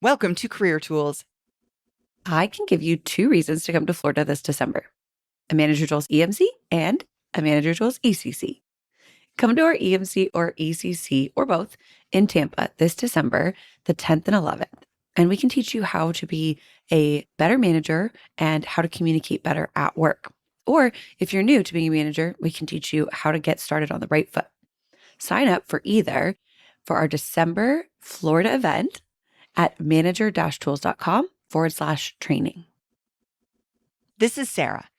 Welcome to Career Tools. I can give you 2 reasons to come to Florida this December: a Manager Tools EMC and a Manager Tools ECC. Come to our EMC or ECC or both in Tampa this December, the 10th and 11th, and we can teach you how to be a better manager and how to communicate better at work. Or if you're new to being a manager, we can teach you how to get started on the right foot. Sign up for either for our December Florida event at manager-tools.com/training. This is Sarah,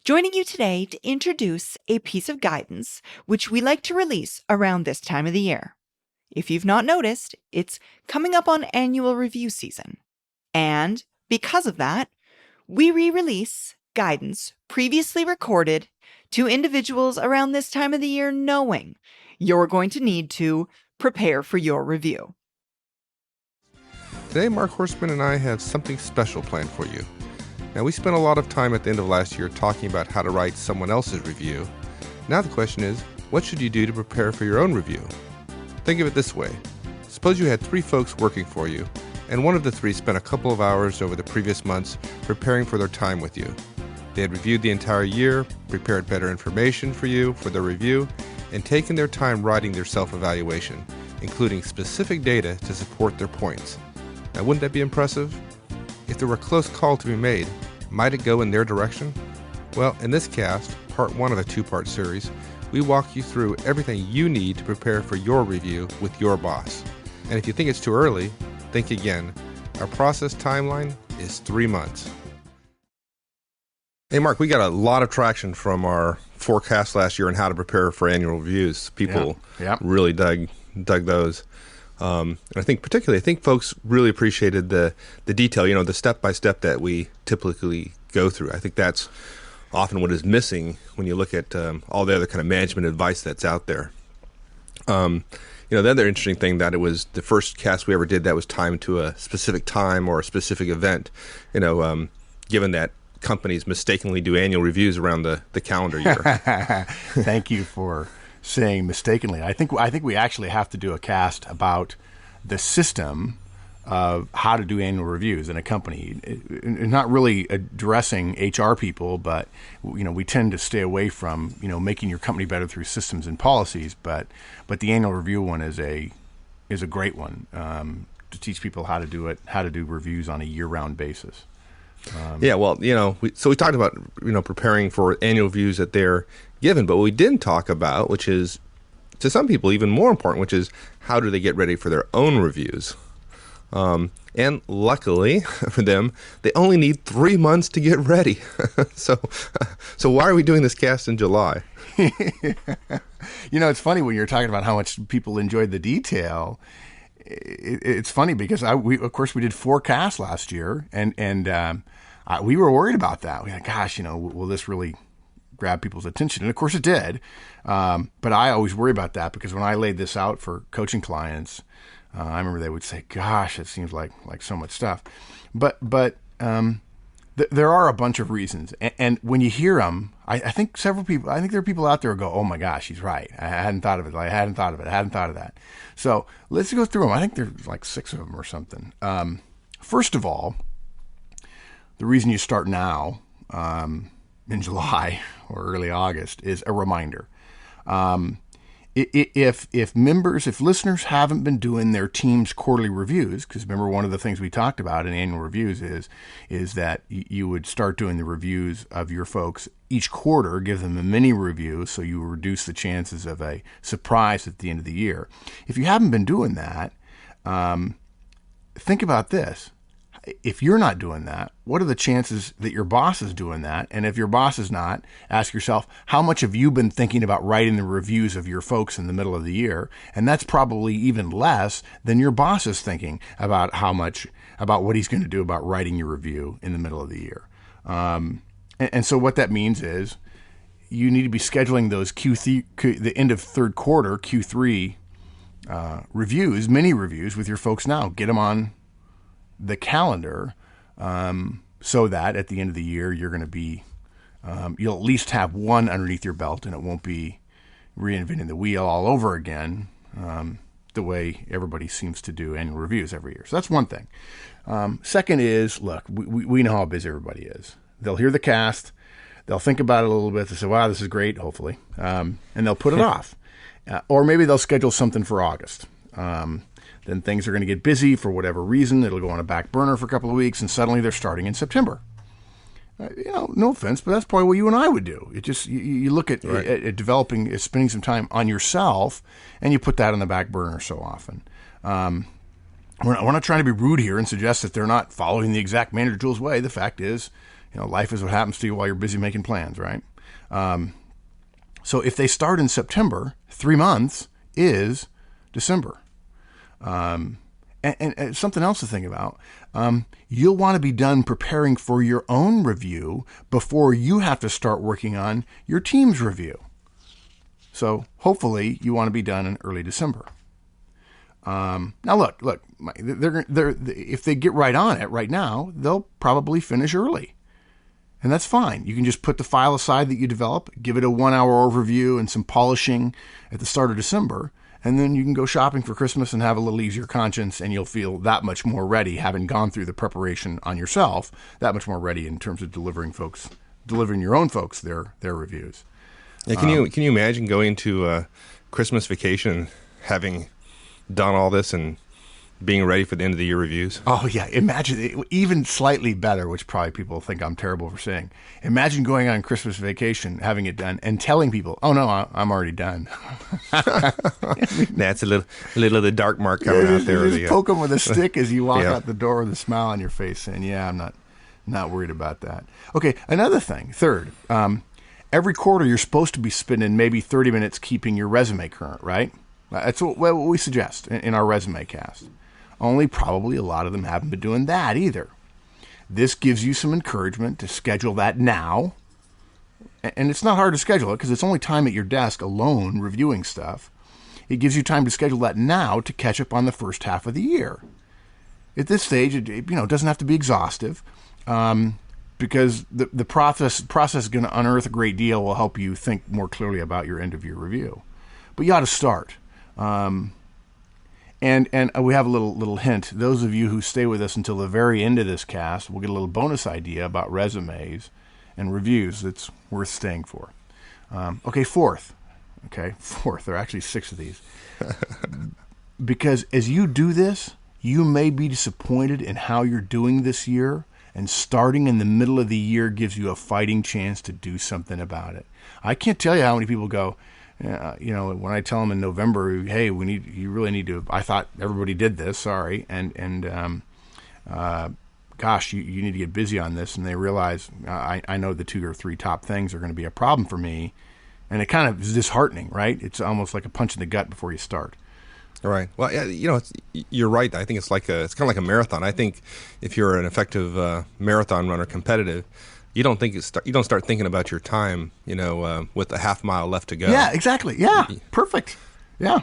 joining you today to introduce a piece of guidance which we like to release around this time of the year. If you've not noticed, it's coming up on annual review season. And because of that, we re-release guidance previously recorded to individuals around this time of the year, knowing you're going to need to prepare for your review. Today, Mark Horstman and I have something special planned for you. Now, we spent a lot of time at the end of last year talking about how to write someone else's review. Now the question is, what should you do to prepare for your own review? Think of it this way. Suppose you had 3 folks working for you, and one of the 3 spent a couple of hours over the previous months preparing for their time with you. They had reviewed the entire year, prepared better information for you for their review, and taken their time writing their self-evaluation, including specific data to support their points. Now, wouldn't that be impressive? If there were a close call to be made, might it go in their direction? Well, in this cast, part 1 of a 2-part series, we walk you through everything you need to prepare for your review with your boss. And if you think it's too early, think again. Our process timeline is 3 months. Hey, Mark, we got a lot of traction from our forecast last year on how to prepare for annual reviews. People really dug those. And I think folks really appreciated the detail, the step-by-step that we typically go through. I think that's often what is missing when you look at all the other kind of management advice that's out there. The other interesting thing that it was the first cast we ever did that was timed to a specific time or a specific event, given that companies mistakenly do annual reviews around the calendar year. Thank you for saying mistakenly. I think we actually have to do a cast about the system of how to do annual reviews in a company. Not really addressing HR people, but we tend to stay away from making your company better through systems and policies. But the annual review one is a great one to teach people how to do it, how to do reviews on a year-round basis. We talked about preparing for annual reviews that they're given, but what we didn't talk about, which is to some people even more important, which is how do they get ready for their own reviews. And luckily for them, they only need 3 months to get ready. So why are we doing this cast in July? It's funny when you're talking about how much people enjoyed the detail. It's funny because we did 4 casts last year, and we were worried about that. We thought, gosh, will this really grab people's attention? And of course it did. But I always worry about that because when I laid this out for coaching clients, I remember they would say, gosh, it seems like so much stuff. But there are a bunch of reasons. And when you hear them, I think there are people out there who go, oh my gosh, he's right. I hadn't thought of it. I hadn't thought of that. So let's go through them. I think there's like 6 of them or something. First of all, the reason you start now, in July or early August, is a reminder. If listeners haven't been doing their team's quarterly reviews, because remember one of the things we talked about in annual reviews is that you would start doing the reviews of your folks each quarter, give them a mini review so you reduce the chances of a surprise at the end of the year. If you haven't been doing that, think about this. If you're not doing that, what are the chances that your boss is doing that? And if your boss is not, ask yourself, how much have you been thinking about writing the reviews of your folks in the middle of the year? And that's probably even less than your boss is thinking about about what he's going to do about writing your review in the middle of the year. And so what that means is you need to be scheduling those the end of third quarter, Q3 reviews, mini reviews with your folks now. Get them on the calendar so that at the end of the year you're going to be you'll at least have one underneath your belt, and it won't be reinventing the wheel all over again the way everybody seems to do annual reviews every year. So that's one thing. Second is, look, we know how busy everybody is. They'll hear the cast, they'll think about it a little bit, they say, wow, this is great, hopefully, and they'll put it off. Or maybe they'll schedule something for August. Then things are going to get busy for whatever reason. It'll go on a back burner for a couple of weeks, and suddenly they're starting in September. No offense, but that's probably what you and I would do. It just you look at, right. at developing, at spending some time on yourself, and you put that on the back burner so often. We're not trying to be rude here and suggest that they're not following the exact Manager Jules way. The fact is, life is what happens to you while you're busy making plans, right? So if they start in September, 3 months is December. And something else to think about, you'll want to be done preparing for your own review before you have to start working on your team's review. So hopefully you want to be done in early December. Now look, if they get right on it right now, they'll probably finish early. And that's fine. You can just put the file aside that you develop, give it a 1-hour overview and some polishing at the start of December, and then you can go shopping for Christmas and have a little easier conscience, and you'll feel that much more ready, having gone through the preparation on yourself, that much more ready in terms of delivering your own folks their reviews. Yeah, can you imagine going to Christmas vacation, having done all this and being ready for the end of the year reviews? Oh, yeah. Imagine it, even slightly better, which probably people think I'm terrible for saying. Imagine going on Christmas vacation, having it done, and telling people, oh, no, I'm already done. That's a little of the dark mark coming out there. Just poke them with a stick as you walk out the door with a smile on your face saying, yeah, I'm not worried about that. Okay, another thing. Third, every quarter you're supposed to be spending maybe 30 minutes keeping your resume current, right? That's what we suggest in our resume cast. Only probably a lot of them haven't been doing that either. This gives you some encouragement to schedule that now. And it's not hard to schedule it because it's only time at your desk alone reviewing stuff. It gives you time to schedule that now to catch up on the first half of the year. At this stage, it doesn't have to be exhaustive because the process is going to unearth a great deal, will help you think more clearly about your end of year review. But you ought to start. And we have a little hint. Those of you who stay with us until the very end of this cast will get a little bonus idea about resumes and reviews that's worth staying for. Fourth. There are actually 6 of these. Because as you do this, you may be disappointed in how you're doing this year, and starting in the middle of the year gives you a fighting chance to do something about it. I can't tell you how many people go, when I tell them in November, hey, you really need to, I thought everybody did this, sorry, gosh, you need to get busy on this, and they realize, I know the 2 or 3 top things are going to be a problem for me, and it kind of is disheartening, right? It's almost like a punch in the gut before you start. Right. Well, you're right. I think it's kind of like a marathon. I think if you're an effective marathon runner, competitive, you don't start thinking about your time, with a half mile left to go. Yeah, exactly. Yeah, perfect. Yeah.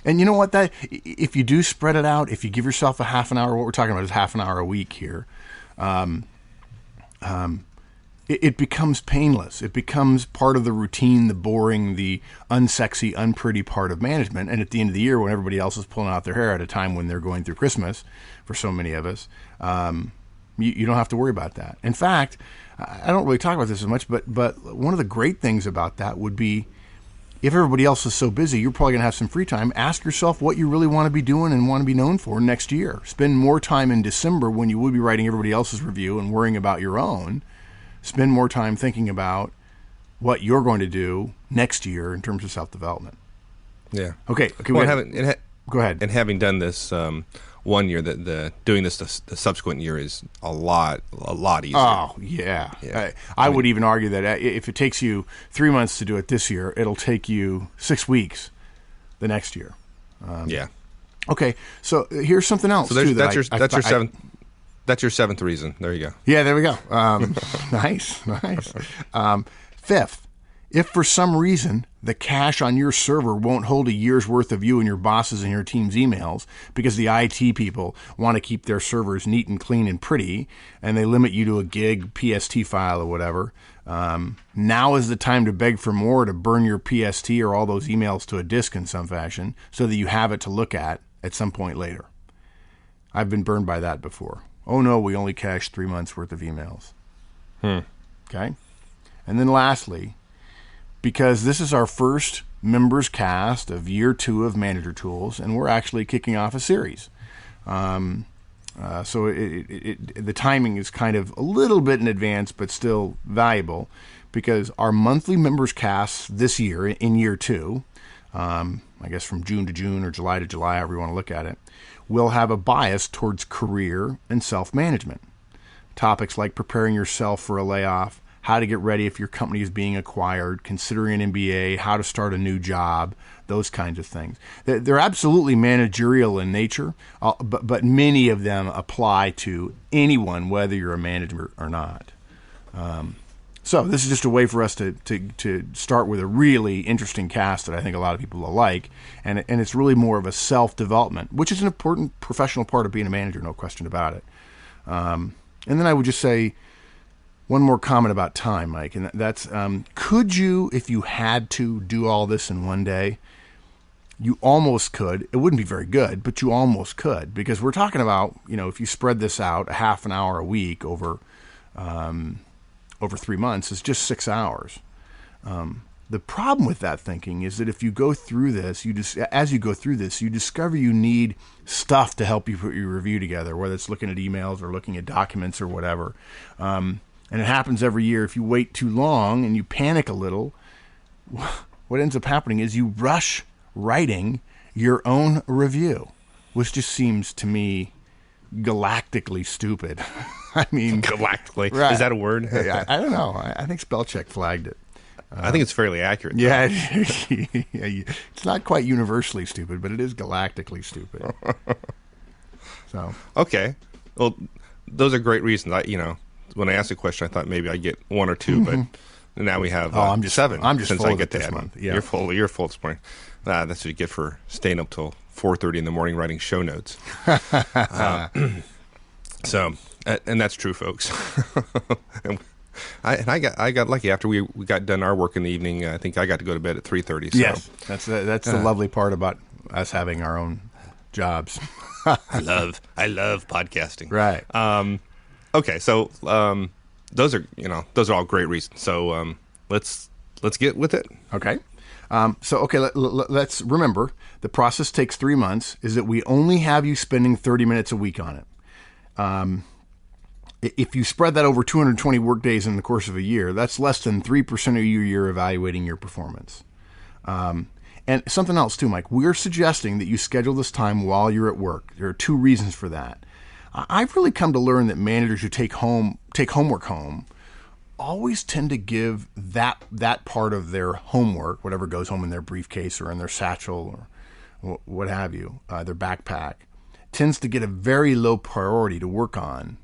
And you know what? If you do spread it out, if you give yourself a half an hour, what we're talking about is half an hour a week here, it becomes painless. It becomes part of the routine, the boring, the unsexy, unpretty part of management. And at the end of the year, when everybody else is pulling out their hair at a time when they're going through Christmas, for so many of us, you don't have to worry about that. In fact, I don't really talk about this as much, but one of the great things about that would be, if everybody else is so busy, you're probably going to have some free time. Ask yourself what you really want to be doing and want to be known for next year. Spend more time in December when you would be writing everybody else's review and worrying about your own. Spend more time thinking about what you're going to do next year in terms of self-development. Yeah. Okay. Well, go ahead. And having done this one year, doing this the subsequent year is a lot easier. Oh, yeah. I would even argue that if it takes you 3 months to do it this year, it'll take you 6 weeks the next year. Yeah. Okay, so here's something else. So too, that's your seventh. That's your 7th reason. There you go. Yeah, there we go. Nice. Fifth, if for some reason the cache on your server won't hold a year's worth of you and your bosses and your team's emails because the IT people want to keep their servers neat and clean and pretty, and they limit you to a gig PST file or whatever, now is the time to beg for more, to burn your PST or all those emails to a disk in some fashion so that you have it to look at some point later. I've been burned by that before. oh no, we only cached 3 months worth of emails. Okay. And then lastly, because this is our first members cast of year 2 of Manager Tools, and we're actually kicking off a series. So the timing is kind of a little bit in advance, but still valuable, because our monthly members casts this year, in year 2, I guess from June to June or July to July, however you want to look at it, will have a bias towards career and self-management. Topics like preparing yourself for a layoff, how to get ready if your company is being acquired, considering an MBA, how to start a new job, those kinds of things. They're absolutely managerial in nature, but many of them apply to anyone, whether you're a manager or not. So this is just a way for us to start with a really interesting cast that I think a lot of people will like, and it's really more of a self-development, which is an important professional part of being a manager, no question about it. And then I would just say one more comment about time, Mike, and that's could you, if you had to, do all this in one day? You almost could. It wouldn't be very good, but you almost could, because we're talking about, if you spread this out a half an hour a week over 3 months, it's just 6 hours. The problem with that thinking is that if you go through this, you discover you need stuff to help you put your review together, whether it's looking at emails or looking at documents or whatever. And it happens every year. If you wait too long and you panic a little, what ends up happening is you rush writing your own review, which just seems to me galactically stupid. I mean, Galactically. Right. Is that a word? I don't know. I think spell check flagged it. I think it's fairly accurate. Yeah, it's not quite universally stupid, but it is galactically stupid. So Okay. Well, those are great reasons. When I asked the question, I thought maybe I'd get 1 or 2, but now we have I'm just 7. I'm just since full I of get it this to month. add. Yeah. You're full this morning. That's what you get for staying up till 4:30 in the morning writing show notes. So, and that's true, folks. and I got lucky after we got done our work in the evening. I think I got to go to bed at 3:30. So. Yes, that's the lovely part about us having our own jobs. I love podcasting. Right. Okay, so those are all great reasons. So let's get with it. Okay. Let's remember the process takes 3 months. Is that we only have you spending 30 minutes a week on it. If you spread that over 220 work days in the course of a year, that's less than 3% of your year evaluating your performance. And something else too, Mike, we're suggesting that you schedule this time while you're at work. There are 2 reasons for that. I've really come to learn that managers who take homework home always tend to give that part of their homework, whatever goes home in their briefcase or in their satchel or what have you, their backpack, tends to get a very low priority to work on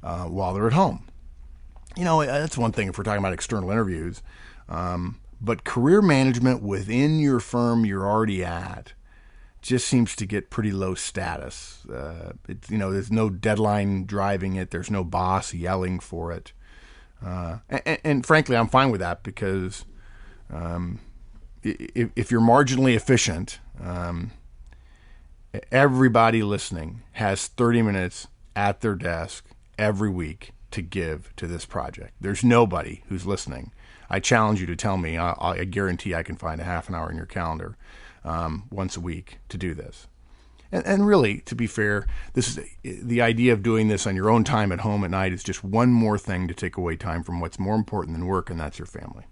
while they're at home. That's one thing if we're talking about external interviews. But career management within your firm you're already at just seems to get pretty low status. There's no deadline driving it. There's no boss yelling for it. And frankly, I'm fine with that because if you're marginally efficient, everybody listening has 30 minutes at their desk every week to give to this project. There's nobody who's listening. I challenge you to tell me. I guarantee I can find a half an hour in your calendar once a week to do this. And really, to be fair, this is the idea of doing this on your own time at home at night is just one more thing to take away time from what's more important than work, and that's your family.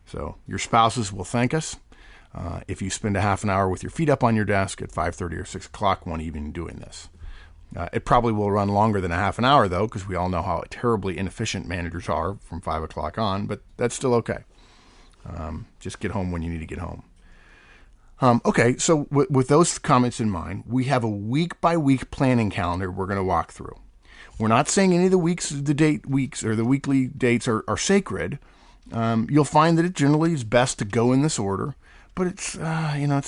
So your spouses will thank us if you spend a half an hour with your feet up on your desk at 5:30 or 6 o'clock one evening doing this. It probably will run longer than a half an hour, though, because we all know how terribly inefficient managers are from 5 o'clock on, but that's still okay. Just get home when you need to get home. Okay, so with those comments in mind, we have a week-by-week planning calendar we're going to walk through. We're not saying any of the weekly dates are sacred. You'll find that it generally is best to go in this order, but it's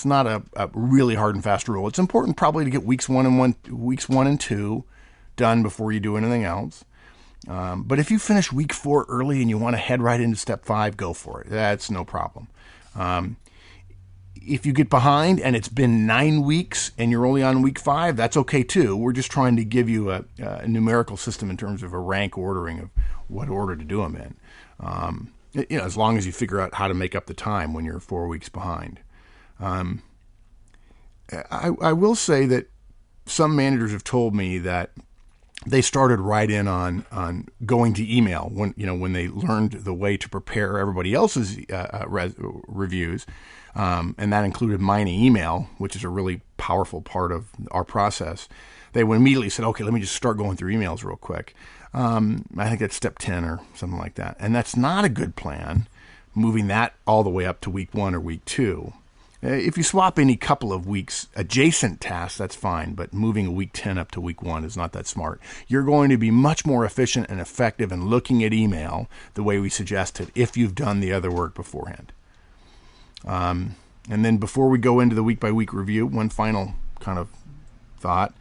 not a really hard and fast rule. It's important probably to get weeks 1 and 2 done before you do anything else. But if you finish week 4 early and you want to head right into step 5, go for it. That's no problem. if you get behind and it's been 9 weeks and you're only on week 5, that's okay too. We're just trying to give you a numerical system in terms of a rank ordering of what order to do them in. As long as you figure out how to make up the time when you're 4 weeks behind. I will say that some managers have told me that they started right in on going to email when they learned the way to prepare everybody else's reviews, and that included mine email, which is a really powerful part of our process. They immediately said, "Okay, let me just start going through emails real quick." I think that's step 10 or something like that, and that's not a good plan. Moving that all the way up to week 1 or week 2. If you swap any couple of weeks adjacent tasks, that's fine, but moving a week 10 up to week 1 is not that smart. You're going to be much more efficient and effective in looking at email the way we suggested if you've done the other work beforehand. And then before we go into the week-by-week review, one final kind of thought.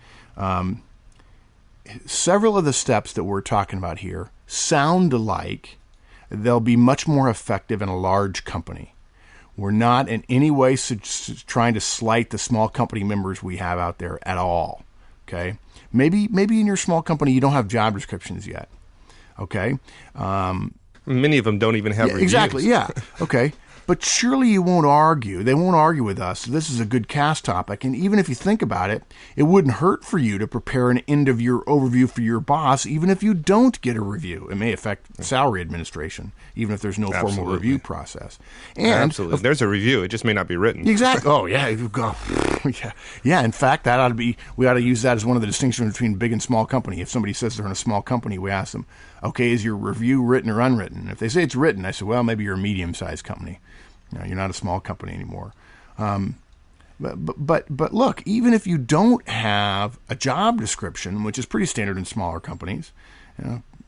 Several of the steps that we're talking about here sound alike. They'll be much more effective in a large company. We're not in any way trying to slight the small company members we have out there at all. Okay, maybe in your small company you don't have job descriptions yet. Okay, many of them don't even have reviews. Exactly. Yeah. Okay. But surely you won't argue. They won't argue with us. This is a good cast topic. And even if you think about it, it wouldn't hurt for you to prepare an end-of-year overview for your boss, even if you don't get a review. It may affect salary administration, even if there's no formal review process. And absolutely. If there's a review, it just may not be written. Exactly. Oh, yeah. Yeah. In fact, we ought to use that as one of the distinctions between big and small company. If somebody says they're in a small company, we ask them, okay, is your review written or unwritten? If they say it's written, I say, well, maybe you're a medium-sized company. You're not a small company anymore. But look, even if you don't have a job description, which is pretty standard in smaller companies,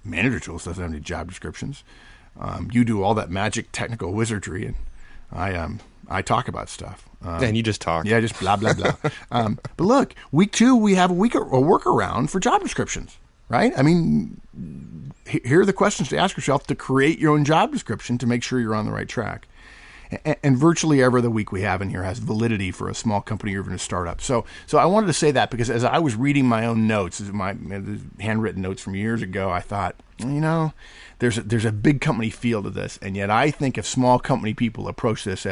Manager Tools doesn't have any job descriptions. You do all that magic technical wizardry, and I talk about stuff. And you just talk. Yeah, just blah, blah, blah. But look, week 2, we have a workaround for job descriptions, right? I mean, here are the questions to ask yourself to create your own job description to make sure you're on the right track. And virtually every other week we have in here has validity for a small company or even a startup. So I wanted to say that because as I was reading my own notes, my handwritten notes from years ago, I thought, there's a big company feel to this. And yet I think if small company people approach this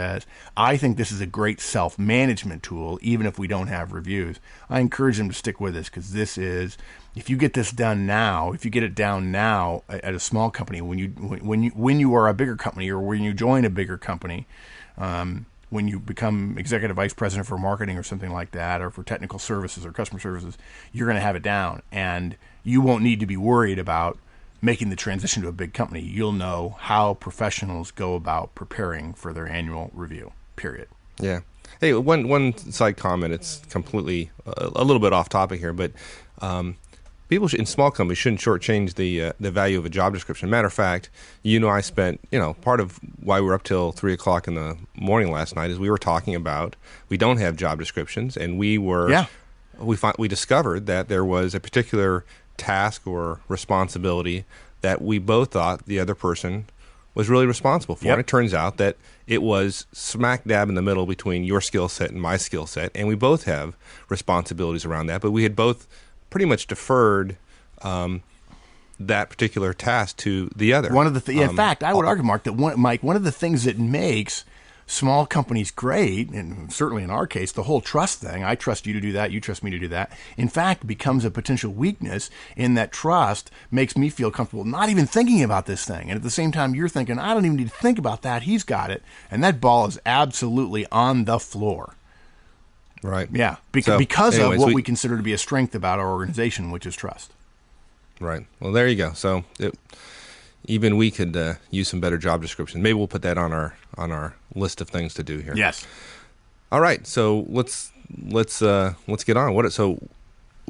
I think this is a great self-management tool, even if we don't have reviews, I encourage them to stick with this because this is, if you get this done now, if you get it down now at a small company, when you are a bigger company or when you join a bigger company, when you become executive vice president for marketing or something like that, or for technical services or customer services, you're going to have it down, and you won't need to be worried about making the transition to a big company. You'll know how professionals go about preparing for their annual review, period. Yeah. Hey, one side comment. It's completely a little bit off topic here, but people in small companies shouldn't shortchange the value of a job description. Matter of fact, I spent part of why we were up till 3 o'clock in the morning last night is we were talking about we don't have job descriptions, and we discovered that there was a particular task or responsibility that we both thought the other person was really responsible for. Yep. And it turns out that it was smack dab in the middle between your skill set and my skill set, and we both have responsibilities around that, but we had both pretty much deferred that particular task to the other. In fact, I would argue, Mark, that one of the things that makes small companies great, and certainly in our case, the whole trust thing, I trust you to do that, you trust me to do that, in fact, becomes a potential weakness in that trust makes me feel comfortable not even thinking about this thing. And at the same time, you're thinking, I don't even need to think about that. He's got it. And that ball is absolutely on the floor. Right. Yeah. Because of what we consider to be a strength about our organization, which is trust. Right. Well, there you go. So even we could use some better job descriptions. Maybe we'll put that on our list of things to do here. Yes. All right. So let's get on. So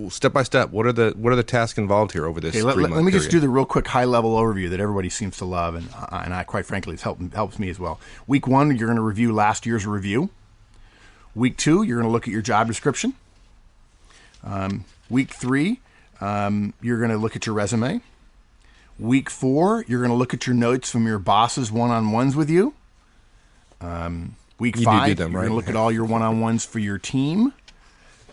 step by step, what are the tasks involved here over this 3-month period? Let me just do the real quick high level overview that everybody seems to love, and I quite frankly it helps me as well. Week 1, you're going to review last year's review. Week 2, you're going to look at your job description. Week 3, you're going to look at your resume. Week 4, you're going to look at your notes from your boss's one-on-ones with you. Week You 5, do them, you're right? going to look at all your one-on-ones for your team.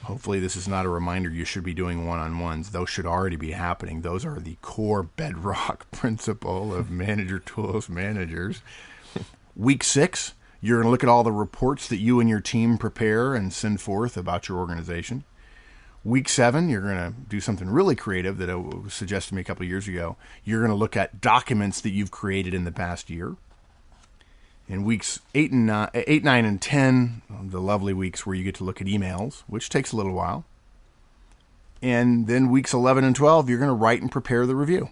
Hopefully this is not a reminder you should be doing one-on-ones. Those should already be happening. Those are the core bedrock principle of manager tools managers. Week 6, you're going to look at all the reports that you and your team prepare and send forth about your organization. Week 7, you're going to do something really creative that was suggested to me a couple of years ago. You're going to look at documents that you've created in the past year. In weeks 8, 9, and 10, the lovely weeks where you get to look at emails, which takes a little while. And then weeks 11 and 12, you're going to write and prepare the review.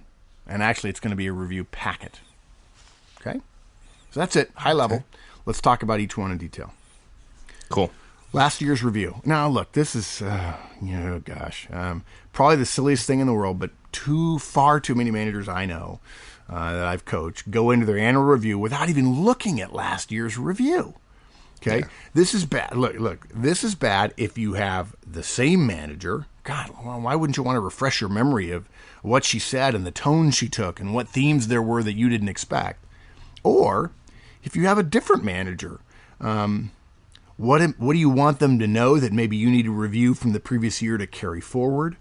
And actually, it's going to be a review packet. Okay? So that's it, high level. Okay. Let's talk about each one in detail. Cool. Last year's review. Now, look, this is, probably the silliest thing in the world, but far too many managers I know that I've coached go into their annual review without even looking at last year's review. Okay? Yeah. This is bad. Look, this is bad if you have the same manager. God, why wouldn't you want to refresh your memory of what she said and the tone she took and what themes there were that you didn't expect? Or if you have a different manager, what do you want them to know that maybe you need to review from the previous year to carry forward?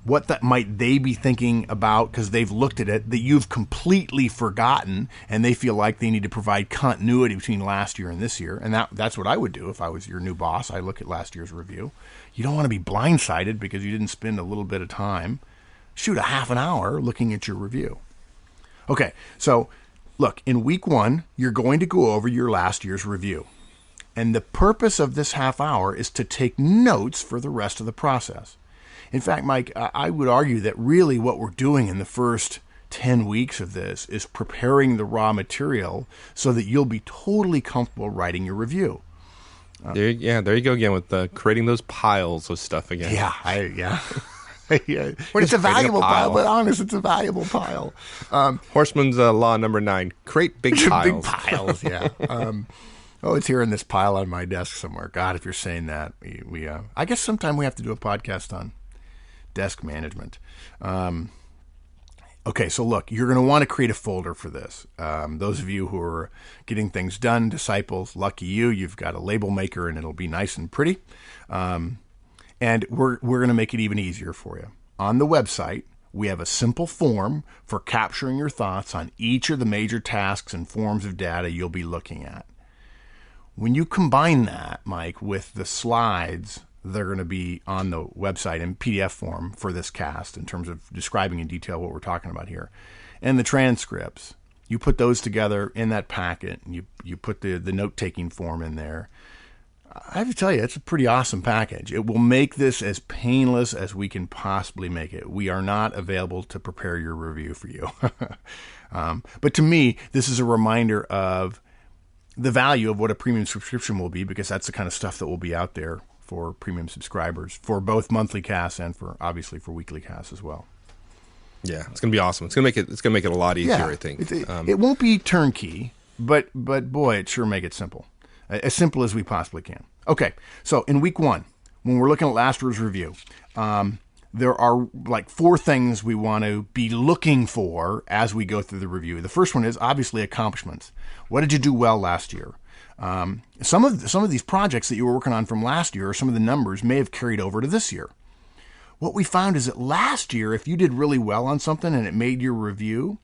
What that might they be thinking about because they've looked at it that you've completely forgotten and they feel like they need to provide continuity between last year and this year. And that's what I would do if I was your new boss. I look at last year's review. You don't want to be blindsided because you didn't spend a little bit of time. Shoot, a half an hour looking at your review. Okay, so look, in week 1, you're going to go over your last year's review. And the purpose of this half hour is to take notes for the rest of the process. In fact, Mike, I would argue that really what we're doing in the first 10 weeks of this is preparing the raw material so that you'll be totally comfortable writing your review. There you go again with creating those piles of stuff again. Yeah. Yeah. We're It's just a creating a valuable pile, pile. but honest, it's a valuable pile. Horseman's law number 9: create big piles. Big piles, yeah. It's here in this pile on my desk somewhere. God, if you're saying that, we I guess sometime we have to do a podcast on desk management. Okay, so look, you're going to want to create a folder for this. Those of you who are getting things done, disciples, lucky you, you've got a label maker and it'll be nice and pretty. And we're going to make it even easier for you. On the website, we have a simple form for capturing your thoughts on each of the major tasks and forms of data you'll be looking at. When you combine that, Mike, with the slides they're going to be on the website in PDF form for this cast in terms of describing in detail what we're talking about here, and the transcripts, you put those together in that packet, and you put the note-taking form in there. I have to tell you, it's a pretty awesome package. It will make this as painless as we can possibly make it. We are not available to prepare your review for you. But to me, this is a reminder of the value of what a premium subscription will be, because that's the kind of stuff that will be out there for premium subscribers for both monthly casts and for obviously for weekly casts as well. Yeah, it's gonna be awesome. It's gonna make it a lot easier. I think it won't be turnkey, but boy, it sure make it simple as we possibly can. Okay, so in week 1, when we're looking at last year's review, there are like 4 things we want to be looking for as we go through the review. The first one is obviously accomplishments. What did you do well last year? Some of these projects that you were working on from last year, or some of the numbers may have carried over to this year. What we found is that last year, if you did really well on something and it made your review,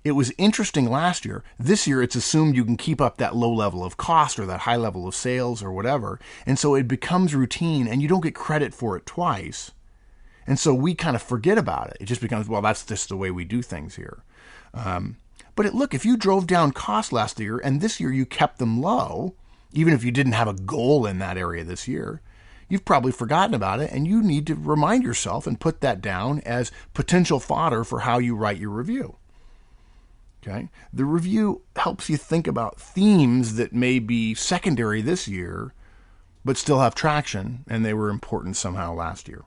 it was interesting last year. This year, it's assumed you can keep up that low level of cost or that high level of sales or whatever. And so it becomes routine and you don't get credit for it twice. And so we kind of forget about it. It just becomes, well, that's just the way we do things here. But look, if you drove down costs last year and this year you kept them low, even if you didn't have a goal in that area this year, you've probably forgotten about it, and you need to remind yourself and put that down as potential fodder for how you write your review. Okay? The review helps you think about themes that may be secondary this year, but still have traction, and they were important somehow last year.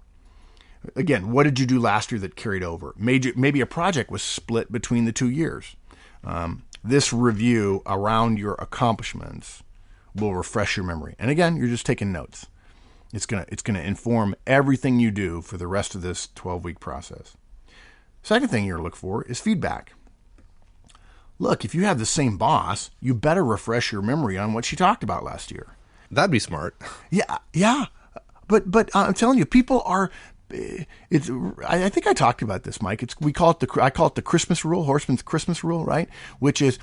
Again, what did you do last year that carried over? Maybe a project was split between the 2 years. This review around your accomplishments will refresh your memory. And again, you're just taking notes. It's gonna inform everything you do for the rest of this 12-week process. Second thing you're to look for is feedback. look, if you have the same boss, you better refresh your memory on what she talked about last year. That'd be smart. Yeah. But I'm telling you, people are. It's. I think I talked about this, Mike. I call it the Christmas rule, Horseman's Christmas rule, right? Which is,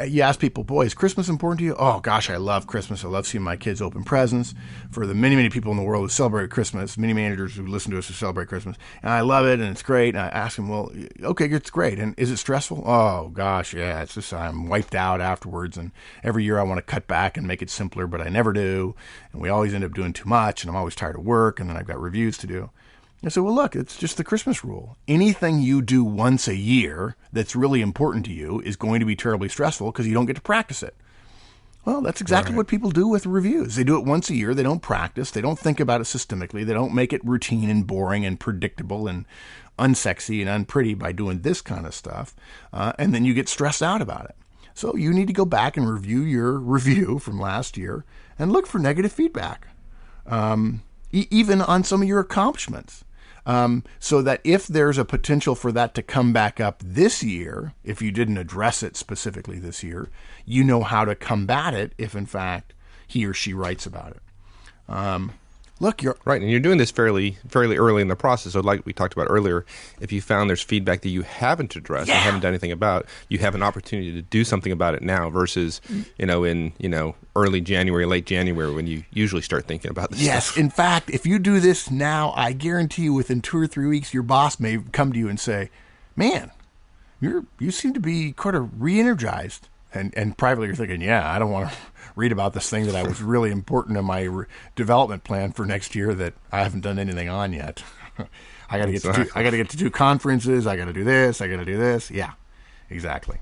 you ask people, boy, is Christmas important to you? Oh gosh, I love Christmas. I love seeing my kids open presents. For the many people in the world who celebrate Christmas, many managers who listen to us who celebrate Christmas, and I love it and it's great. And I ask them, well, okay, it's great. And is it stressful? Oh gosh, yeah. It's just I'm wiped out afterwards. And every year I want to cut back and make it simpler, but I never do. And we always end up doing too much. And I'm always tired of work. And then I've got reviews to do. I said, well, look, it's just the Christmas rule. Anything you do once a year that's really important to you is going to be terribly stressful because you don't get to practice it. Well, that's exactly what people do with reviews. They do it once a year. They don't practice. They don't think about it systemically. They don't make it routine and boring and predictable and unsexy and unpretty by doing this kind of stuff. And then you get stressed out about it. So you need to go back and review your review from last year and look for negative feedback, even on some of your accomplishments. So that if there's a potential for that to come back up this year, if you didn't address it specifically this year, you know how to combat it if, in fact, he or she writes about it. Look, you're right, and you're doing this fairly early in the process. So, like we talked about earlier, if you found there's feedback that you haven't addressed and haven't done anything about, you have an opportunity to do something about it now versus, in early January, late January, when you usually start thinking about this. Yes, stuff. In fact, if you do this now, I guarantee you, within 2 or 3 weeks, your boss may come to you and say, "Man, you seem to be kind of re-energized." And privately, you're thinking, yeah, I don't want to read about this thing that I was really important in my development plan for next year that I haven't done anything on yet. I got to get to 2 conferences. I got to do this. I got to do this. Yeah, exactly.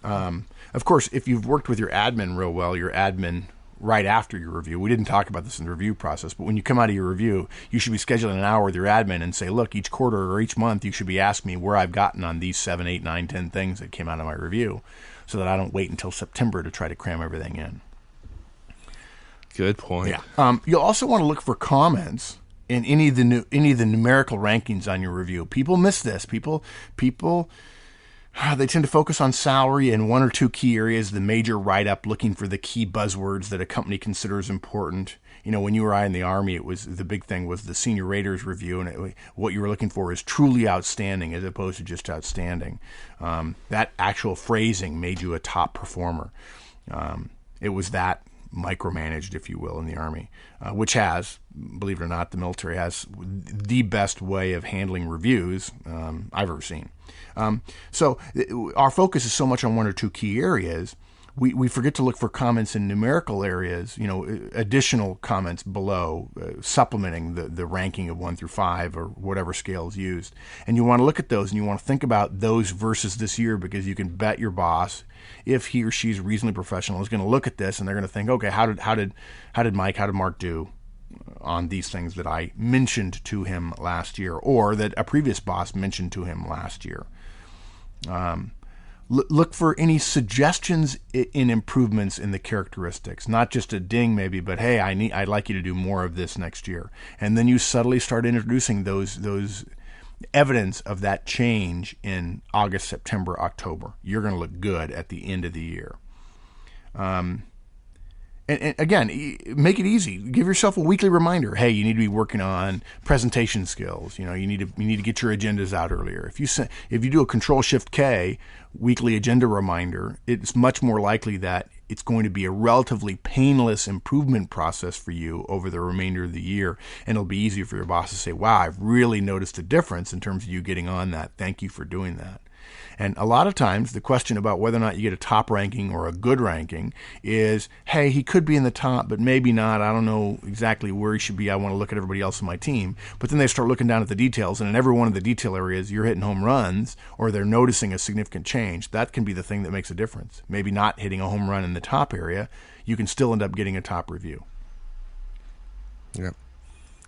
Of course, if you've worked with your admin real well, your admin right after your review, we didn't talk about this in the review process, but when you come out of your review, you should be scheduling an hour with your admin and say, look, each quarter or each month, you should be asking me where I've gotten on these 7, 8, 9, 10 things that came out of my review, so that I don't wait until September to try to cram everything in. Good point. Yeah. You'll also want to look for comments in any of the numerical rankings on your review. People miss this. People they tend to focus on salary and 1 or 2 key areas, the major write-up, looking for the key buzzwords that a company considers important. When you were in the Army, it was the big thing was the senior raters review, and what you were looking for is truly outstanding as opposed to just outstanding. That actual phrasing made you a top performer. It was that micromanaged, if you will, in the Army, which has, believe it or not, the military has the best way of handling reviews I've ever seen. So our focus is so much on 1 or 2 key areas. We forget to look for comments in numerical areas, additional comments below, supplementing the ranking of 1 through 5 or whatever scale is used. And you want to look at those and you want to think about those versus this year, because you can bet your boss, if he or she's reasonably professional, is going to look at this and they're going to think, okay, how did Mark do on these things that I mentioned to him last year, or that a previous boss mentioned to him last year. Look for any suggestions in improvements in the characteristics, not just a ding maybe, but hey, I'd like you to do more of this next year. And then you subtly start introducing those evidence of that change in August, September, October. You're going to look good at the end of the year. And again, make it easy. Give yourself a weekly reminder. Hey, you need to be working on presentation skills. You need to get your agendas out earlier. If you do a Control-Shift-K weekly agenda reminder, it's much more likely that it's going to be a relatively painless improvement process for you over the remainder of the year, and it'll be easier for your boss to say, "Wow, I've really noticed a difference in terms of you getting on that. Thank you for doing that." And a lot of times the question about whether or not you get a top ranking or a good ranking is, hey, he could be in the top, but maybe not. I don't know exactly where he should be. I want to look at everybody else on my team. But then they start looking down at the details, and in every one of the detail areas, you're hitting home runs or they're noticing a significant change. That can be the thing that makes a difference. Maybe not hitting a home run in the top area. You can still end up getting a top review. Yeah.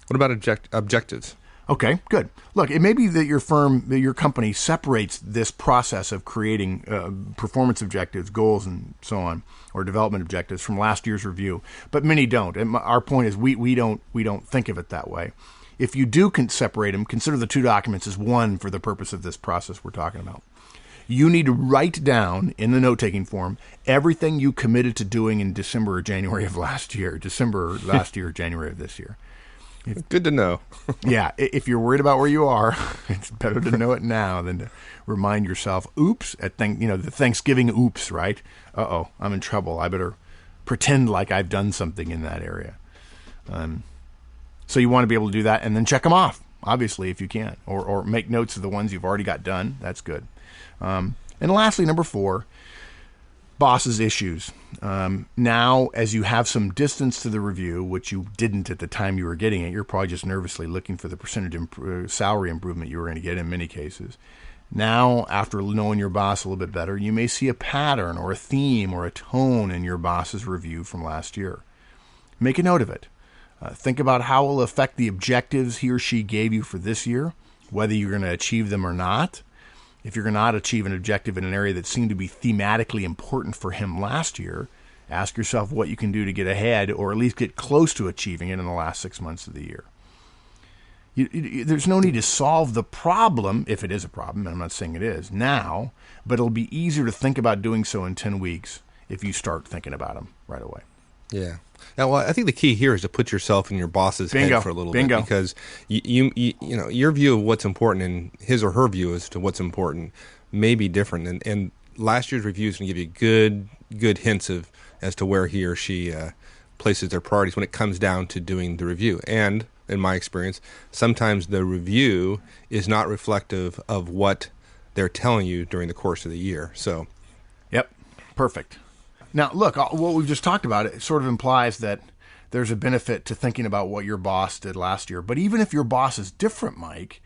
What about objectives? Okay, good. Look, it may be that your company separates this process of creating performance objectives, goals, and so on, or development objectives from last year's review, but many don't. And our point is we don't think of it that way. If you do separate them, consider the 2 documents as one for the purpose of this process we're talking about. You need to write down in the note-taking form everything you committed to doing in December or January of last year. December last year, January of this year. Good to know. Yeah, if you're worried about where you are, it's better to know it now than to remind yourself, oops, the Thanksgiving oops, right? Uh-oh, I'm in trouble. I better pretend like I've done something in that area. So you want to be able to do that and then check them off, obviously, if you can, or make notes of the ones you've already got done. That's good. And lastly, number 4, boss's issues. Now, as you have some distance to the review, which you didn't at the time you were getting it, you're probably just nervously looking for the percentage salary improvement you were going to get in many cases. Now, after knowing your boss a little bit better, you may see a pattern or a theme or a tone in your boss's review from last year. Make a note of it. Think about how it will affect the objectives he or she gave you for this year, whether you're going to achieve them or not. If you're going to not achieve an objective in an area that seemed to be thematically important for him last year, ask yourself what you can do to get ahead or at least get close to achieving it in the last 6 months of the year. There's no need to solve the problem, if it is a problem, and I'm not saying it is, now, but it'll be easier to think about doing so in 10 weeks if you start thinking about them right away. Yeah. Now, well, I think the key here is to put yourself in your boss's head for a little bit, because you know your view of what's important and his or her view as to what's important may be different. And last year's review is going to give you good hints as to where he or she places their priorities when it comes down to doing the review. And in my experience, sometimes the review is not reflective of what they're telling you during the course of the year. So, yep, perfect. Now, look, what we've just talked about, it sort of implies that there's a benefit to thinking about what your boss did last year. But even if your boss is different, Mike,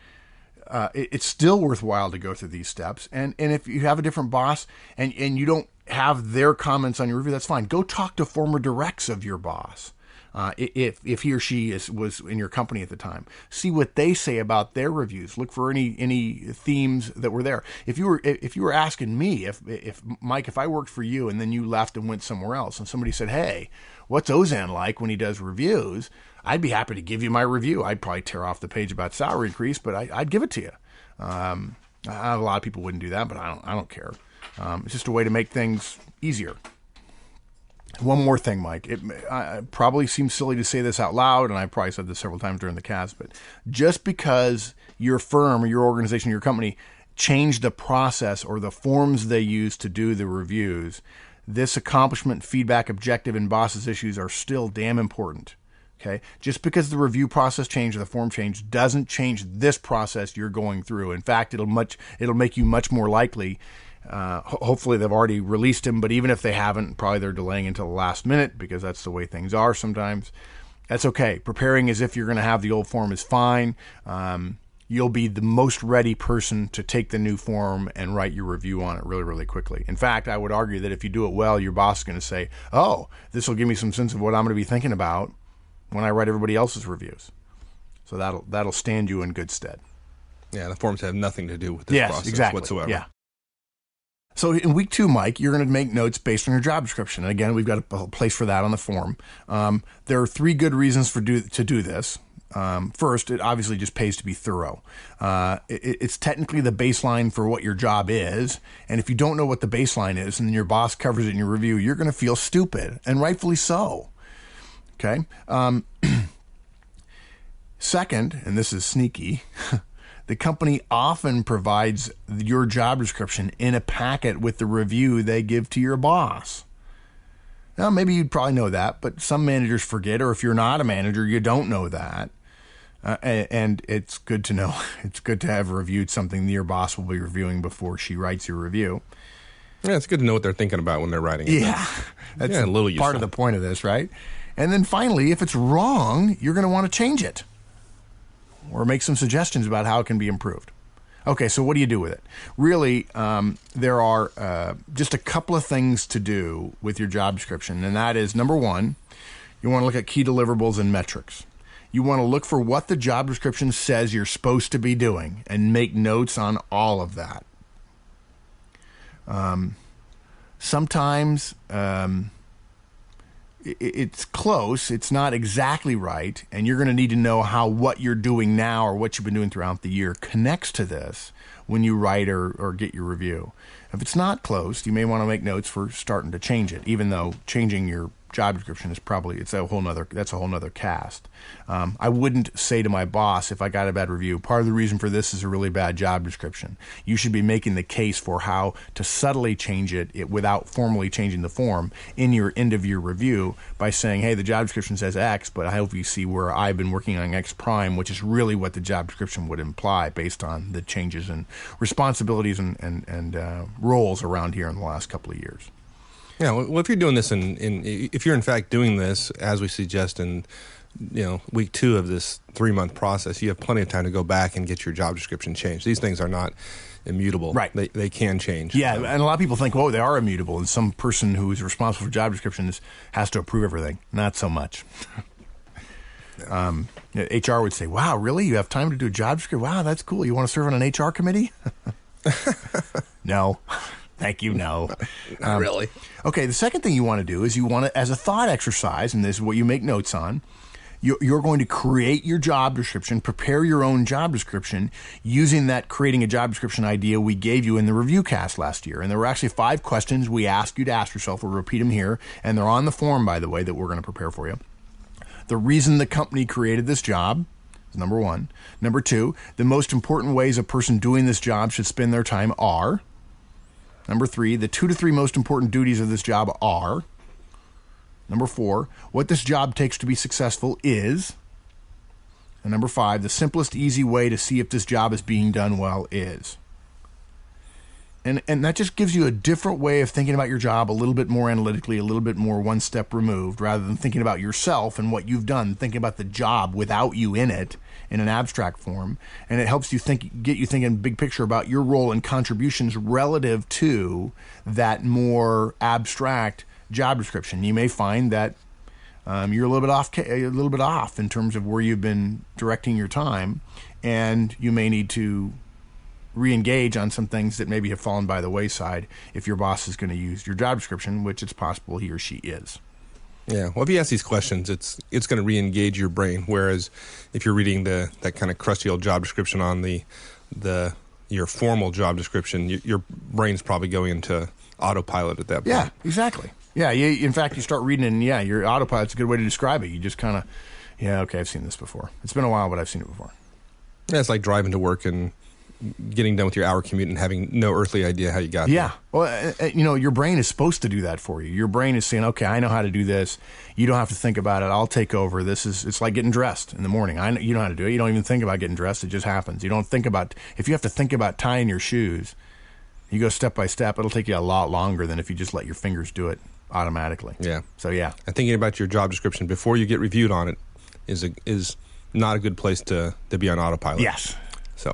it's still worthwhile to go through these steps. And if you have a different boss and you don't have their comments on your review, that's fine. Go talk to former directs of your boss. If he or she was in your company at the time, see what they say about their reviews. Look for any themes that were there. If you were asking me, if Mike, if I worked for you and then you left and went somewhere else, and somebody said, "Hey, what's Ozan like when he does reviews?" I'd be happy to give you my review. I'd probably tear off the page about salary increase, but I'd give it to you. A lot of people wouldn't do that, but I don't care. It's just a way to make things easier. One more thing, Mike. It probably seems silly to say this out loud, and I probably said this several times during the cast, but just because your firm or your organization, your company changed the process or the forms they use to do the reviews, this accomplishment, feedback, objective, and boss's issues are still damn important. Okay? Just because the review process changed or the form changed doesn't change this process you're going through. In fact, it'll make you much more likely. Hopefully they've already released him, but even if they haven't, probably they're delaying until the last minute because that's the way things are sometimes. That's okay. Preparing as if you're going to have the old form is fine. You'll be the most ready person to take the new form and write your review on it really, really quickly. In fact, I would argue that if you do it well, your boss is going to say, "Oh, this will give me some sense of what I'm going to be thinking about when I write everybody else's reviews." So that'll stand you in good stead. Yeah, the forms have nothing to do with this process whatsoever. Yeah. So in week 2, Mike, you're going to make notes based on your job description. And again, we've got a place for that on the form. There are 3 good reasons to do this. First, it obviously just pays to be thorough. It's technically the baseline for what your job is. And if you don't know what the baseline is and your boss covers it in your review, you're going to feel stupid, and rightfully so. Okay? Second, and this is sneaky, the company often provides your job description in a packet with the review they give to your boss. Now, maybe you'd probably know that, but some managers forget, or if you're not a manager, you don't know that. And it's good to know. It's good to have reviewed something your boss will be reviewing before she writes your review. Yeah, it's good to know what they're thinking about when they're writing it. Yeah, that's a little part of the point of this, right? And then finally, if it's wrong, you're going to want to change it or make some suggestions about how it can be improved. Okay, so what do you do with it? Really, there are just a couple of things to do with your job description, and that is, number 1, you want to look at key deliverables and metrics. You want to look for what the job description says you're supposed to be doing and make notes on all of that. Sometimes it's close. It's not exactly right, and you're going to need to know how what you're doing now or what you've been doing throughout the year connects to this when you write or get your review. If it's not close, you may want to make notes for starting to change it, even though changing your job description is probably that's a whole nother cast. I wouldn't say to my boss if I got a bad review, part of the reason for this is a really bad job description. You should be making the case for how to subtly change it without formally changing the form in your end of year review by saying, hey, the job description says X, but I hope you see where I've been working on X prime, which is really what the job description would imply based on the changes in responsibilities and roles around here in the last couple of years. Yeah, well, if you're doing this if you're in fact doing this as we suggest in, week 2 of this 3-month process, you have plenty of time to go back and get your job description changed. These things are not immutable. Right. They can change. Yeah, and a lot of people think, they are immutable, and some person who is responsible for job descriptions has to approve everything. Not so much. HR would say, wow, really? You have time to do a job description? Wow, that's cool. You want to serve on an HR committee? No. Thank you, no. Not really. Okay, the second thing you want to do is you want to, as a thought exercise, and this is what you make notes on, you're going to create your job description, prepare your own job description using that creating a job description idea we gave you in the review cast last year. And there were actually 5 questions we asked you to ask yourself. We'll repeat them here, and they're on the form, by the way, that we're going to prepare for you. The reason the company created this job is number 1. Number 2, the most important ways a person doing this job should spend their time are. Number 3, the 2 to 3 most important duties of this job are. Number 4, what this job takes to be successful is. And number 5, the simplest, easy way to see if this job is being done well is. And that just gives you a different way of thinking about your job, a little bit more analytically, a little bit more one step removed, rather than thinking about yourself and what you've done, thinking about the job without you in it in an abstract form. And it helps you get you thinking big picture about your role and contributions relative to that more abstract job description. You may find that you're a little bit off in terms of where you've been directing your time, and you may need to re-engage on some things that maybe have fallen by the wayside if your boss is going to use your job description, which it's possible he or she is. Yeah, well, if you ask these questions, it's going to re-engage your brain. Whereas if you're reading that kind of crusty old job description on your formal job description, your brain's probably going into autopilot at that point. Yeah, exactly. Yeah, in fact, you start reading it, and your autopilot's a good way to describe it. You just kind of, okay, I've seen this before. It's been a while, but I've seen it before. Yeah, it's like driving to work and getting done with your hour commute and having no earthly idea how you got there. Yeah. Well, your brain is supposed to do that for you. Your brain is saying, okay, I know how to do this. You don't have to think about it. I'll take over. It's like getting dressed in the morning. You know how to do it. You don't even think about getting dressed. It just happens. You don't think about, if you have to think about tying your shoes, you go step by step. It'll take you a lot longer than if you just let your fingers do it automatically. Yeah. So, yeah. And thinking about your job description before you get reviewed on it is not a good place to be on autopilot. Yes. So,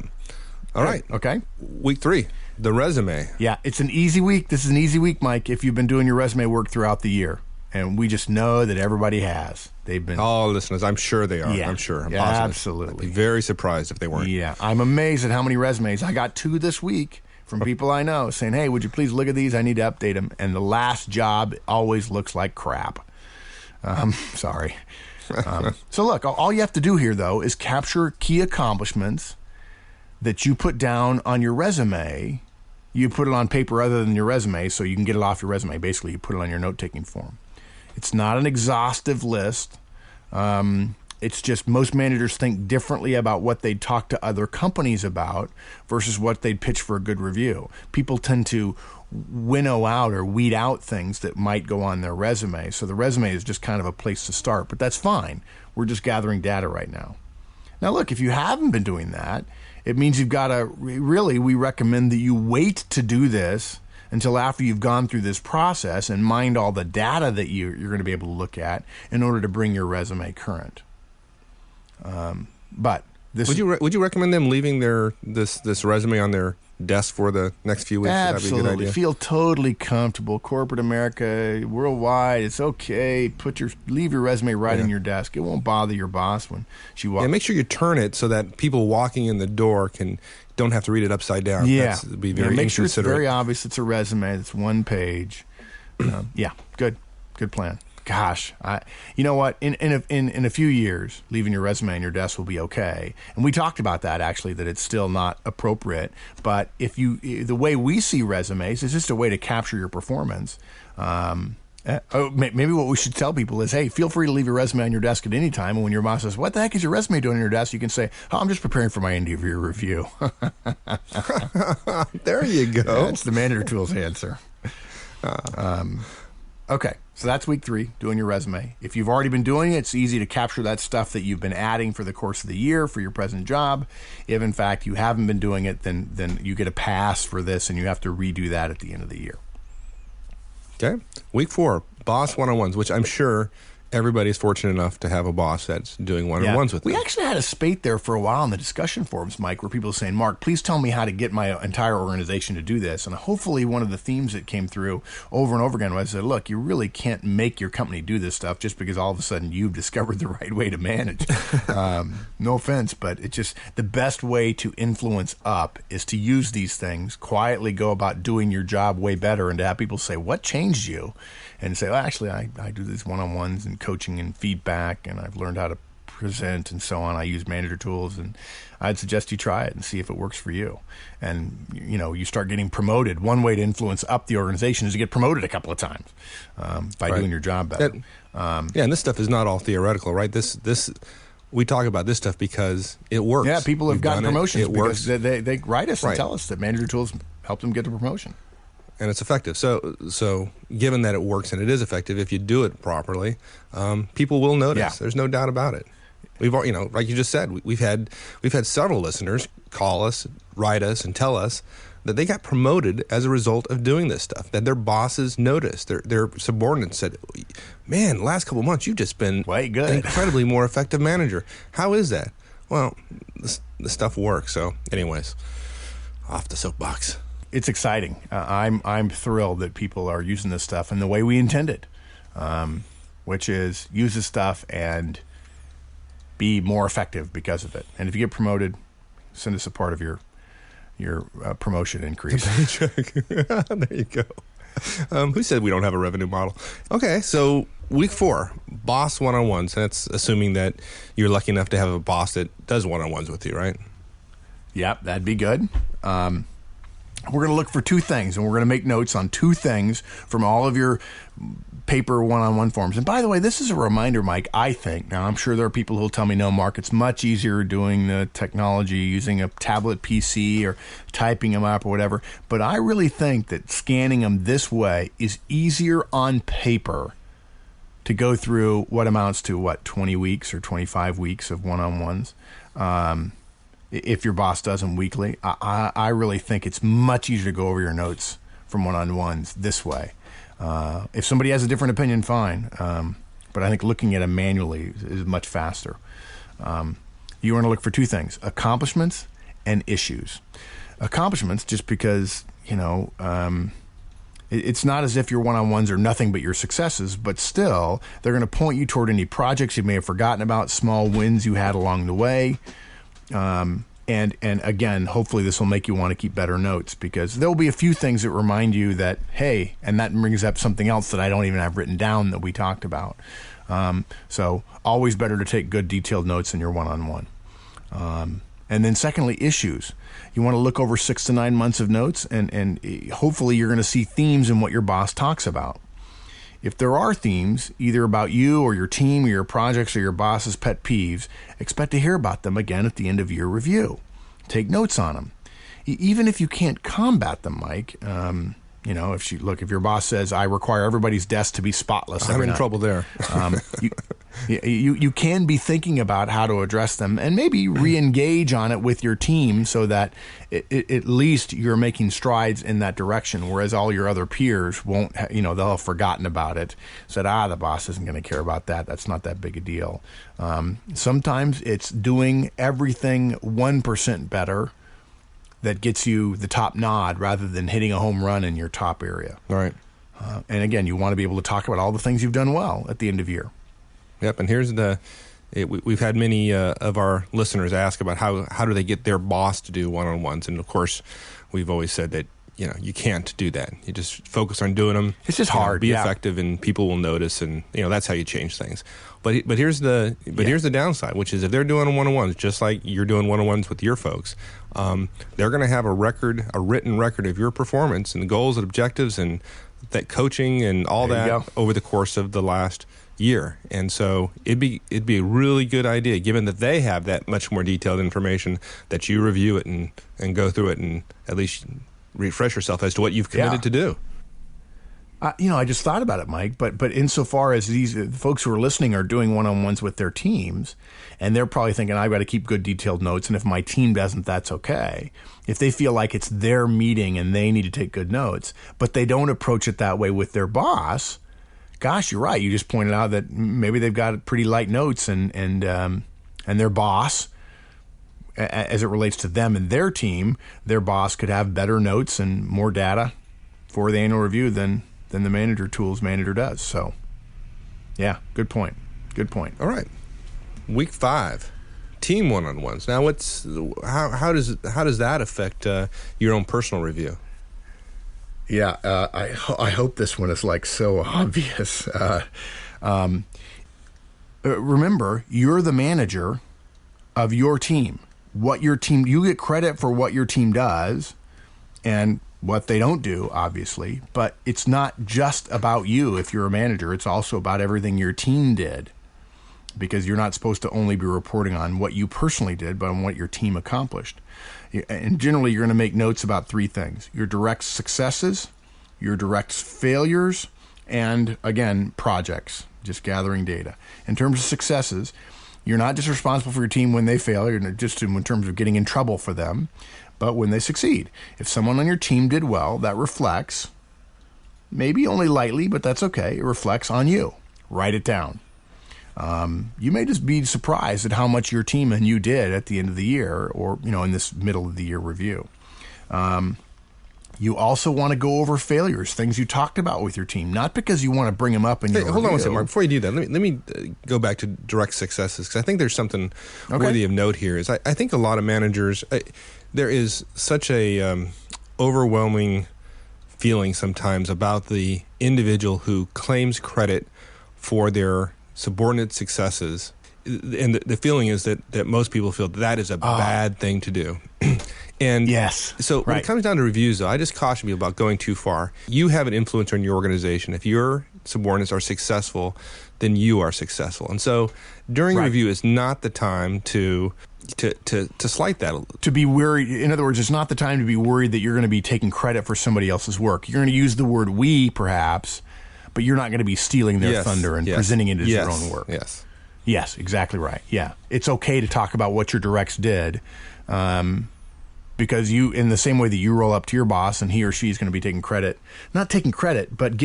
all right. Okay. Week 3, the resume. Yeah, it's an easy week. This is an easy week, Mike, if you've been doing your resume work throughout the year. And we just know that everybody has. They've been. All listeners, I'm sure they are. Yeah. I'm sure. I'm yeah, positive. absolutely. I'd be very surprised if they weren't. Yeah. I'm amazed at how many resumes. I got 2 this week from people I know saying, hey, would you please look at these? I need to update them. And the last job always looks like crap. Sorry. So look, all you have to do here, though, is capture key accomplishments that you put down on your resume. You put it on paper other than your resume so you can get it off your resume. Basically, you put it on your note-taking form. It's not an exhaustive list. It's just most managers think differently about what they'd talk to other companies about versus what they'd pitch for a good review. People tend to winnow out or weed out things that might go on their resume. So the resume is just kind of a place to start, but that's fine. We're just gathering data right now. Now, look, if you haven't been doing that, it means you've got to really, we recommend that you wait to do this until after you've gone through this process and mined all the data that you're going to be able to look at in order to bring your resume current. But this would you recommend them leaving this resume on their desk for the next few weeks? Absolutely. Would that be a good idea? Feel totally comfortable. Corporate America, worldwide, it's okay. Leave your resume right in your desk. It won't bother your boss when she walks. Yeah, make sure you turn it so that people walking in the door don't have to read it upside down. Yeah. That'd be very make sure it's inconsiderate. very obvious it's a resume. It's one page. Yeah, good plan. gosh, you know what? In a few years, leaving your resume on your desk will be okay. And we talked about that actually, that it's still not appropriate. But the way we see resumes is just a way to capture your performance. Maybe what we should tell people is, hey, feel free to leave your resume on your desk at any time. And when your boss says, what the heck is your resume doing on your desk? You can say, oh, I'm just preparing for my end of year review. There you go. That's the Manager Tools answer. Okay, so that's week 3, doing your resume. If you've already been doing it, it's easy to capture that stuff that you've been adding for the course of the year for your present job. If, in fact, you haven't been doing it, then you get a pass for this, and you have to redo that at the end of the year. Okay. Week 4, boss one-on-ones, which I'm sure everybody's fortunate enough to have a boss that's doing one-on-ones with them. We actually had a spate there for a while in the discussion forums, Mike, where people were saying, Mark, please tell me how to get my entire organization to do this. And hopefully one of the themes that came through over and over again was that, look, you really can't make your company do this stuff just because all of a sudden you've discovered the right way to manage. No offense, but it's just the best way to influence up is to use these things, quietly go about doing your job way better, and to have people say, what changed you? And say, well, actually, I do these one-on-ones and coaching and feedback, and I've learned how to present and so on. I use Manager Tools, and I'd suggest you try it and see if it works for you. And, you start getting promoted. One way to influence up the organization is to get promoted a couple of times by doing your job better. And this stuff is not all theoretical, right? This we talk about this stuff because it works. Yeah, people have gotten promotions because works. They write us and tell us that Manager Tools helped them get a promotion. And it's effective. So given that it works and it is effective, if you do it properly, people will notice. Yeah. There's no doubt about it. We've, like you just said, we've had several listeners call us, write us, and tell us that they got promoted as a result of doing this stuff. That their bosses noticed, their subordinates said, "Man, last couple of months you've just been an incredibly more effective manager. How is that?" Well, the stuff works. So, anyways, off the soapbox. It's exciting. I'm thrilled that people are using this stuff in the way we intended, which is use this stuff and be more effective because of it. And if you get promoted, send us a part of your promotion increase. Paycheck. There you go. Who said we don't have a revenue model? Okay, so week 4, boss one-on-ones. That's assuming that you're lucky enough to have a boss that does one-on-ones with you, right? Yep, that'd be good. We're going to look for 2 things, and we're going to make notes on 2 things from all of your paper one-on-one forms. And by the way, this is a reminder, Mike, I think. Now, I'm sure there are people who will tell me, no, Mark, it's much easier doing the technology, using a tablet PC or typing them up or whatever. But I really think that scanning them this way is easier on paper to go through what amounts to, 20 weeks or 25 weeks of one-on-ones. If your boss does them weekly, I really think it's much easier to go over your notes from one-on-ones this way. If somebody has a different opinion, fine. But I think looking at them manually is much faster. You want to look for 2 things, accomplishments and issues. Accomplishments, just because, it's not as if your one-on-ones are nothing but your successes, but still, they're going to point you toward any projects you may have forgotten about, small wins you had along the way. And again, hopefully this will make you want to keep better notes, because there will be a few things that remind you that, hey, and that brings up something else that I don't even have written down that we talked about. So always better to take good detailed notes in your one-on-one. And then secondly, issues. You want to look over 6 to 9 months of notes, and hopefully you're going to see themes in what your boss talks about. If there are themes, either about you or your team or your projects or your boss's pet peeves, expect to hear about them again at the end of your review. Take notes on them. Even if you can't combat them, Mike, if your boss says, I require everybody's desk to be spotless every I'm in night, trouble there. You can be thinking about how to address them and maybe re-engage on it with your team so that at least you're making strides in that direction, whereas all your other peers won't, they'll have forgotten about it, said, the boss isn't going to care about that. That's not that big a deal. Sometimes it's doing everything 1% better that gets you the top nod rather than hitting a home run in your top area. Right. And again, you want to be able to talk about all the things you've done well at the end of year. Yep, and here's we've had many of our listeners ask about how do they get their boss to do one-on-ones, and of course, we've always said that you can't do that. You just focus on doing them. It's just hard. Be effective, and people will notice, and that's how you change things. But here's the downside, which is if they're doing one-on-ones, just like you're doing one-on-ones with your folks, they're going to have a written record of your performance and the goals and objectives and that coaching and all that over the course of the last year. And so it'd be a really good idea, given that they have that much more detailed information, that you review it and go through it and at least refresh yourself as to what you've committed to do. I just thought about it, Mike, but insofar as these folks who are listening are doing one-on-ones with their teams, and they're probably thinking, I've got to keep good detailed notes, and if my team doesn't, that's okay. If they feel like it's their meeting and they need to take good notes, but they don't approach it that way with their boss, gosh, you're right. You just pointed out that maybe they've got pretty light notes, and their boss, as it relates to them and their team, their boss could have better notes and more data for the annual review than the manager does. So, yeah, good point. All right, week 5, team one-on-ones. Now, how does that affect your own personal review? Yeah, I hope this one is like so obvious. Remember, you're the manager of your team. You get credit for what your team does and what they don't do, obviously, but it's not just about you if you're a manager. It's also about everything your team did, because you're not supposed to only be reporting on what you personally did, but on what your team accomplished. And generally, you're going to make notes about 3 things: your direct successes, your direct failures, and, again, projects, just gathering data. In terms of successes, you're not just responsible for your team when they fail, you're not just in terms of getting in trouble for them, but when they succeed. If someone on your team did well, that reflects, maybe only lightly, but that's okay, it reflects on you. Write it down. You may just be surprised at how much your team and you did at the end of the year, or in this middle of the year review. You also want to go over failures, things you talked about with your team, not because you want to bring them up in your review. Hold on one second, Mark. Before you do that, let me go back to direct successes, because I think there's something worthy of note here. Is I think a lot of managers, there is such a overwhelming feeling sometimes about the individual who claims credit for their subordinate successes, and the feeling is that most people feel that is a bad thing to do. And yes, so when it comes down to reviews, though, I just caution you about going too far. You have an influence on your organization. If your subordinates are successful, then you are successful. And so during a review is not the time to slight that. To be worried. In other words, it's not the time to be worried that you're going to be taking credit for somebody else's work. You're going to use the word "we," perhaps, but you're not going to be stealing their thunder and presenting it as your own work. Yes, exactly right. Yeah, it's okay to talk about what your directs did, because you, in the same way that you roll up to your boss and he or she is going to be taking credit, not taking credit, but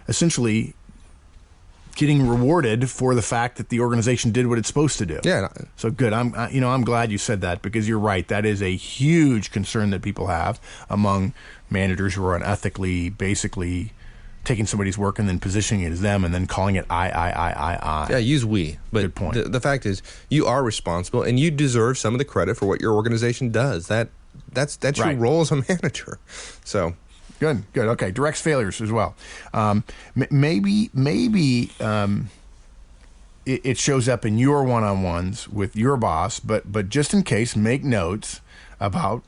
essentially getting rewarded for the fact that the organization did what it's supposed to do. Yeah. So good. I'm glad you said that, because you're right. That is a huge concern that people have among managers who are unethically, basically taking somebody's work and then positioning it as them and then calling it I. Yeah, use we. But good point. The fact is, you are responsible and you deserve some of the credit for what your organization does. That's your role as a manager. So good. Okay, directs failures as well. Maybe it shows up in your one-on-ones with your boss, but just in case, make notes about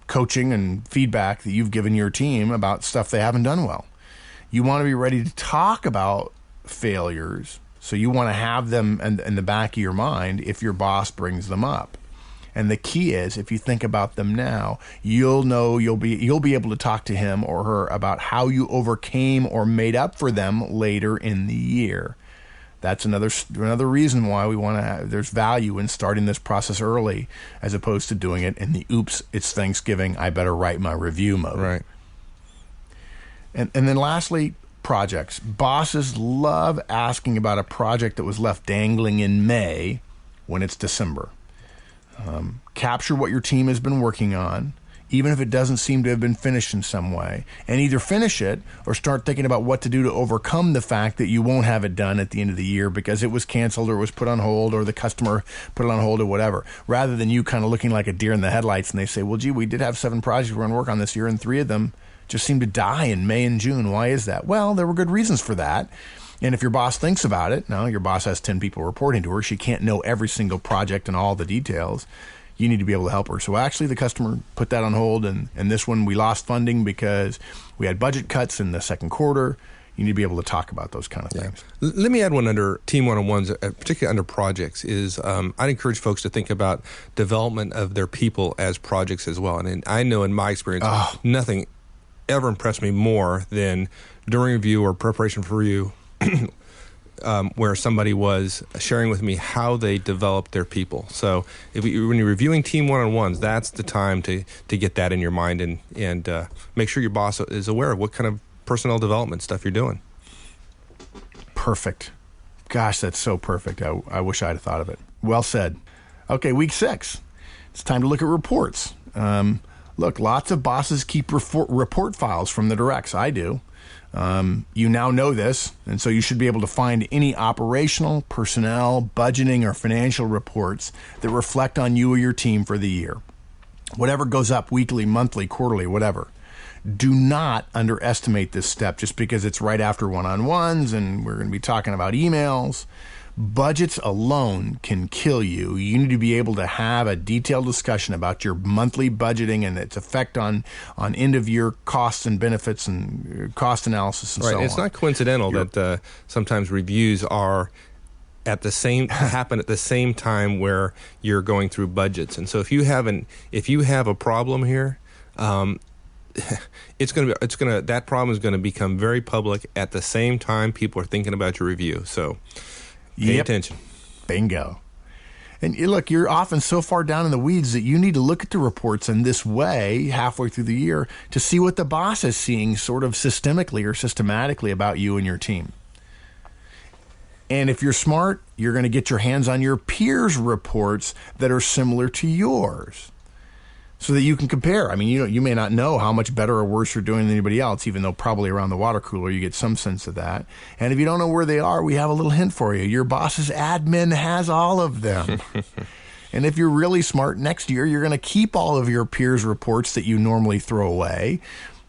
coaching and feedback that you've given your team about stuff they haven't done well. You want to be ready to talk about failures, so you want to have them in the back of your mind if your boss brings them up. And the key is, if you think about them now, you'll be able to talk to him or her about how you overcame or made up for them later in the year. That's another reason why we want to there's value in starting this process early, as opposed to doing it in the "oops, it's Thanksgiving, I better write my review" mode. Right. And then lastly, projects. Bosses love asking about a project that was left dangling in May when it's December. Capture what your team has been working on, even if it doesn't seem to have been finished in some way, and either finish it or start thinking about what to do to overcome the fact that you won't have it done at the end of the year because it was canceled or was put on hold or the customer put it on hold or whatever, rather than you kind of looking like a deer in the headlights and they say, well, gee, we did have 7 projects we're going to work on this year and 3 of them just seemed to die in May and June. Why is that? Well, there were good reasons for that. And if your boss thinks about it, now your boss has 10 people reporting to her. She can't know every single project and all the details. You need to be able to help her. So actually the customer put that on hold, and this one we lost funding because we had budget cuts in the second quarter. You need to be able to talk about those kind of things. Let me add one under Team One-on-Ones, particularly under projects, is I'd encourage folks to think about development of their people as projects as well. And I know in my experience, nothing ever impressed me more than during review or preparation for review where somebody was sharing with me how they developed their people. So when you're reviewing Team One-on-Ones, that's the time to get that in your mind and make sure your boss is aware of what kind of personnel development stuff you're doing. Perfect. Gosh, that's so perfect. I wish I'd have thought of it. Well said. Okay, week 6. It's time to look at reports. Look, lots of bosses keep report files from the directs. I do. You now know this, and so you should be able to find any operational, personnel, budgeting, or financial reports that reflect on you or your team for the year. Whatever goes up weekly, monthly, quarterly, whatever. Do not underestimate this step just because it's right after one-on-ones and we're going to be talking about emails. Budgets alone can kill you. You need to be able to have a detailed discussion about your monthly budgeting and its effect on end-of-year costs and benefits and cost analysis and so on. It's not coincidental that sometimes reviews are happen at the same time where you're going through budgets. And so if you have a problem here, that problem is going to become very public at the same time people are thinking about your review. So pay attention. Bingo. And look, you're often so far down in the weeds that you need to look at the reports in this way halfway through the year to see what the boss is seeing sort of systemically or systematically about you and your team. And if you're smart, you're going to get your hands on your peers' reports that are similar to yours, so that you can compare. I mean, you may not know how much better or worse you're doing than anybody else, even though probably around the water cooler you get some sense of that. And if you don't know where they are, we have a little hint for you. Your boss's admin has all of them. And if you're really smart, next year you're going to keep all of your peers' reports that you normally throw away.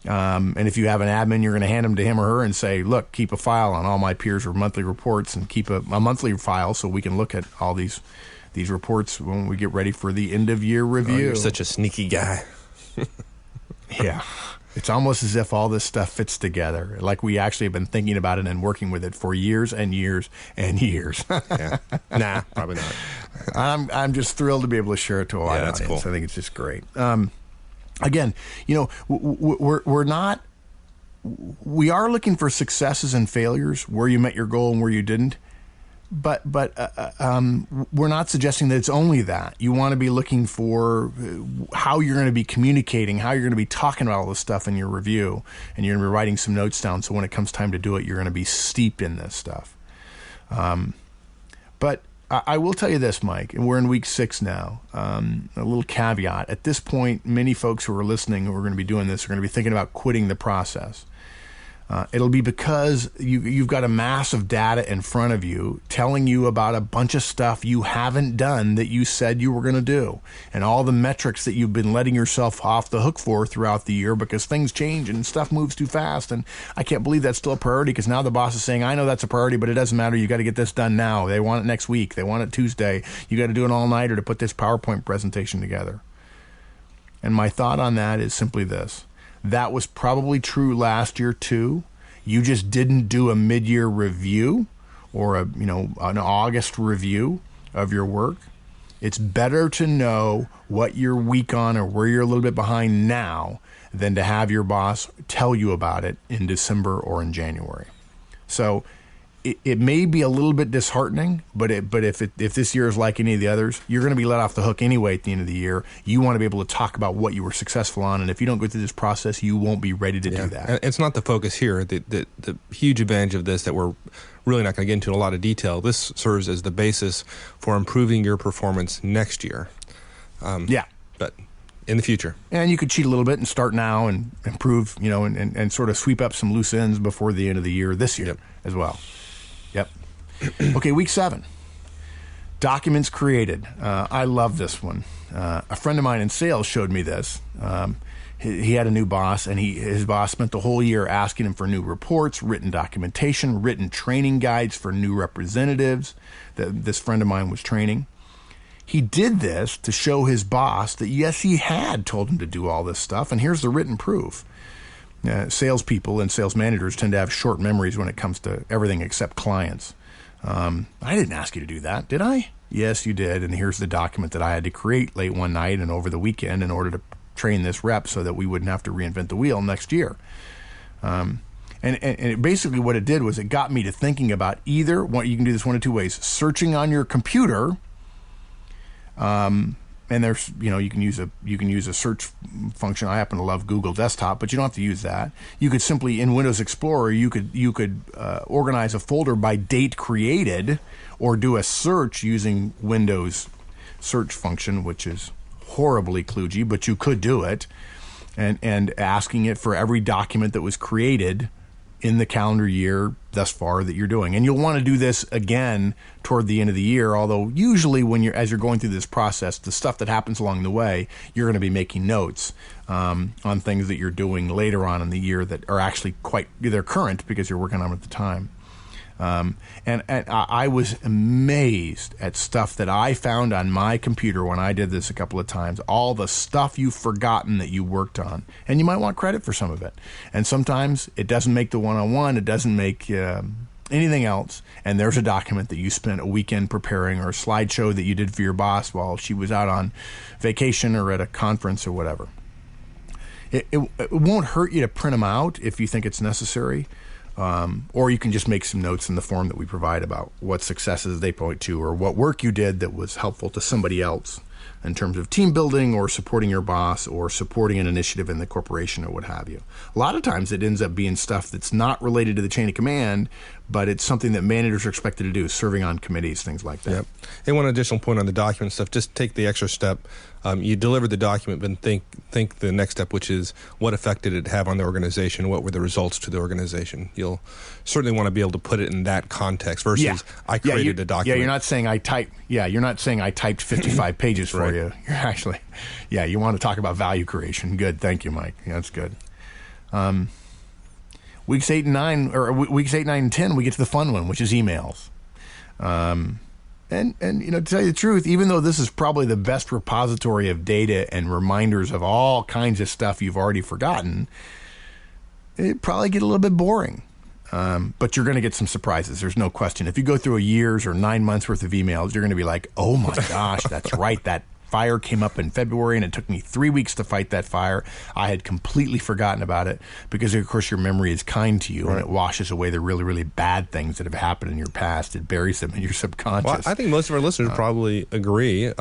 And if you have an admin, you're going to hand them to him or her and say, look, keep a file on all my peers' monthly reports and keep a monthly file so we can look at all these reports when we get ready for the end-of-year review. Oh, you're such a sneaky guy. Yeah. It's almost as if all this stuff fits together, like we actually have been thinking about it and working with it for years and years and years. Yeah. Nah, probably not. I'm just thrilled to be able to share it to a wide audience. Cool. I think it's just great. Again, we are looking for successes and failures, where you met your goal and where you didn't. But we're not suggesting that it's only that. You want to be looking for how you're going to be communicating, how you're going to be talking about all this stuff in your review, and you're going to be writing some notes down so when it comes time to do it, you're going to be steeped in this stuff. But I will tell you this, Mike, and we're in week 6 now. A little caveat. At this point, many folks who are listening who are going to be doing this are going to be thinking about quitting the process. It'll be because you've got a mass of data in front of you telling you about a bunch of stuff you haven't done that you said you were going to do, and all the metrics that you've been letting yourself off the hook for throughout the year because things change and stuff moves too fast. And I can't believe that's still a priority because now the boss is saying, I know that's a priority, but it doesn't matter. You got to get this done now. They want it next week. They want it Tuesday. You got to do an all-nighter to put this PowerPoint presentation together. And my thought on that is simply this. That was probably true last year too. You just didn't do a mid-year review or an August review of your work. It's better to know what you're weak on or where you're a little bit behind now than to have your boss tell you about it in December or in January. So it may be a little bit disheartening, but if this year is like any of the others, you're going to be let off the hook anyway at the end of the year. You want to be able to talk about what you were successful on, and if you don't go through this process, you won't be ready to do that. And it's not the focus here. The huge advantage of this that we're really not going to get into in a lot of detail, this serves as the basis for improving your performance next year. But in the future. And you could cheat a little bit and start now and improve, and sort of sweep up some loose ends before the end of the year this year as well. Yep. Okay, week 7. Documents created. I love this one. A friend of mine in sales showed me this. He had a new boss, and his boss spent the whole year asking him for new reports, written documentation, written training guides for new representatives that this friend of mine was training. He did this to show his boss that, yes, he had told him to do all this stuff, and here's the written proof. Salespeople and sales managers tend to have short memories when it comes to everything except clients. I didn't ask you to do that, did I? Yes, you did, and here's the document that I had to create late one night and over the weekend in order to train this rep so that we wouldn't have to reinvent the wheel next year. And basically what it did was it got me to thinking about either, you can do this one of two ways, searching on your computer, and there's, you can use a search function. I happen to love Google Desktop, but you don't have to use that. You could simply, in Windows Explorer, you could organize a folder by date created, or do a search using Windows search function, which is horribly kludgy, but you could do it, and asking it for every document that was created in the calendar year thus far that you're doing. And you'll want to do this again toward the end of the year, although usually as you're going through this process, the stuff that happens along the way, you're going to be making notes on things that you're doing later on in the year that are actually they're current because you're working on them at the time. And I was amazed at stuff that I found on my computer when I did this a couple of times, all the stuff you've forgotten that you worked on. And you might want credit for some of it. And sometimes it doesn't make the one-on-one, it doesn't make anything else, and there's a document that you spent a weekend preparing, or a slideshow that you did for your boss while she was out on vacation or at a conference or whatever. It won't hurt you to print them out if you think it's necessary. Or you can just make some notes in the form that we provide about what successes they point to, or what work you did that was helpful to somebody else in terms of team building or supporting your boss or supporting an initiative in the corporation or what have you. A lot of times it ends up being stuff that's not related to the chain of command, but it's something that managers are expected to do, serving on committees, things like that. Yep. And one additional point on the document stuff, just take the extra step. You deliver the document, but think the next step, which is what effect did it have on the organization? What were the results to the organization? You'll certainly want to be able to put it in that context versus I created a document. Yeah, you're not saying I typed 55 pages for you. You're actually, you want to talk about value creation. Good, thank you, Mike. Yeah, that's good. Weeks 8 and 9, weeks 8, 9, and 10, we get to the fun one, which is emails. And to tell you the truth, even though this is probably the best repository of data and reminders of all kinds of stuff you've already forgotten, it'd probably get a little bit boring. But you're going to get some surprises. There's no question. If you go through a year's or 9 months worth of emails, you're going to be like, oh my gosh, that's right. That fire came up in February, and it took me 3 weeks to fight that fire. I had completely forgotten about it because, of course, your memory is kind to you, and it washes away the really, really bad things that have happened in your past. It buries them in your subconscious. Well, I think most of our listeners probably agree.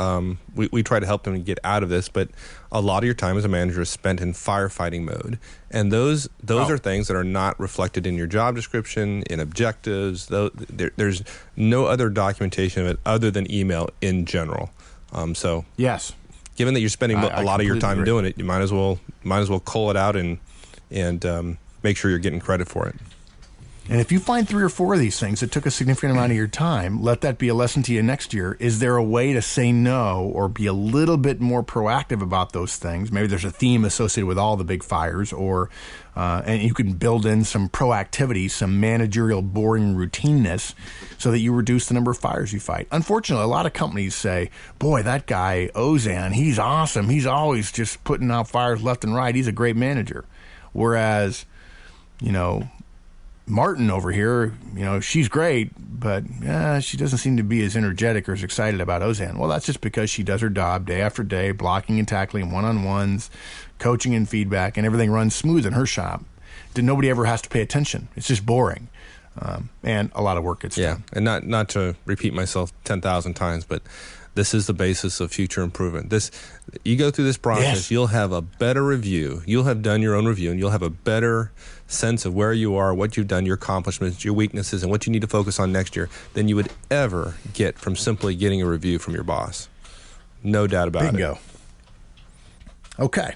We try to help them get out of this, but a lot of your time as a manager is spent in firefighting mode. And those are things that are not reflected in your job description, in objectives. There's no other documentation of it other than email in general. So yes, given that you're spending a lot of your time doing it, you might as well cull it out and make sure you're getting credit for it. And if you find 3 or 4 of these things that took a significant amount of your time, let that be a lesson to you next year. Is there a way to say no or be a little bit more proactive about those things? Maybe there's a theme associated with all the big fires, or and you can build in some proactivity, some managerial boring routineness, so that you reduce the number of fires you fight. Unfortunately, a lot of companies say, boy, that guy, Ozan, he's awesome. He's always just putting out fires left and right. He's a great manager. Whereas, Martin over here, she's great, but she doesn't seem to be as energetic or as excited about Ozan. Well, that's just because she does her job day after day, blocking and tackling, one-on-ones, coaching and feedback, and everything runs smooth in her shop. Nobody ever has to pay attention. It's just boring, and a lot of work gets done. And not to repeat myself 10,000 times, but this is the basis of future improvement. You go through this process, You'll have a better review. You'll have done your own review, and you'll have a better sense of where you are, what you've done, your accomplishments, your weaknesses, and what you need to focus on next year than you would ever get from simply getting a review from your boss. No doubt about it. Bingo. Okay.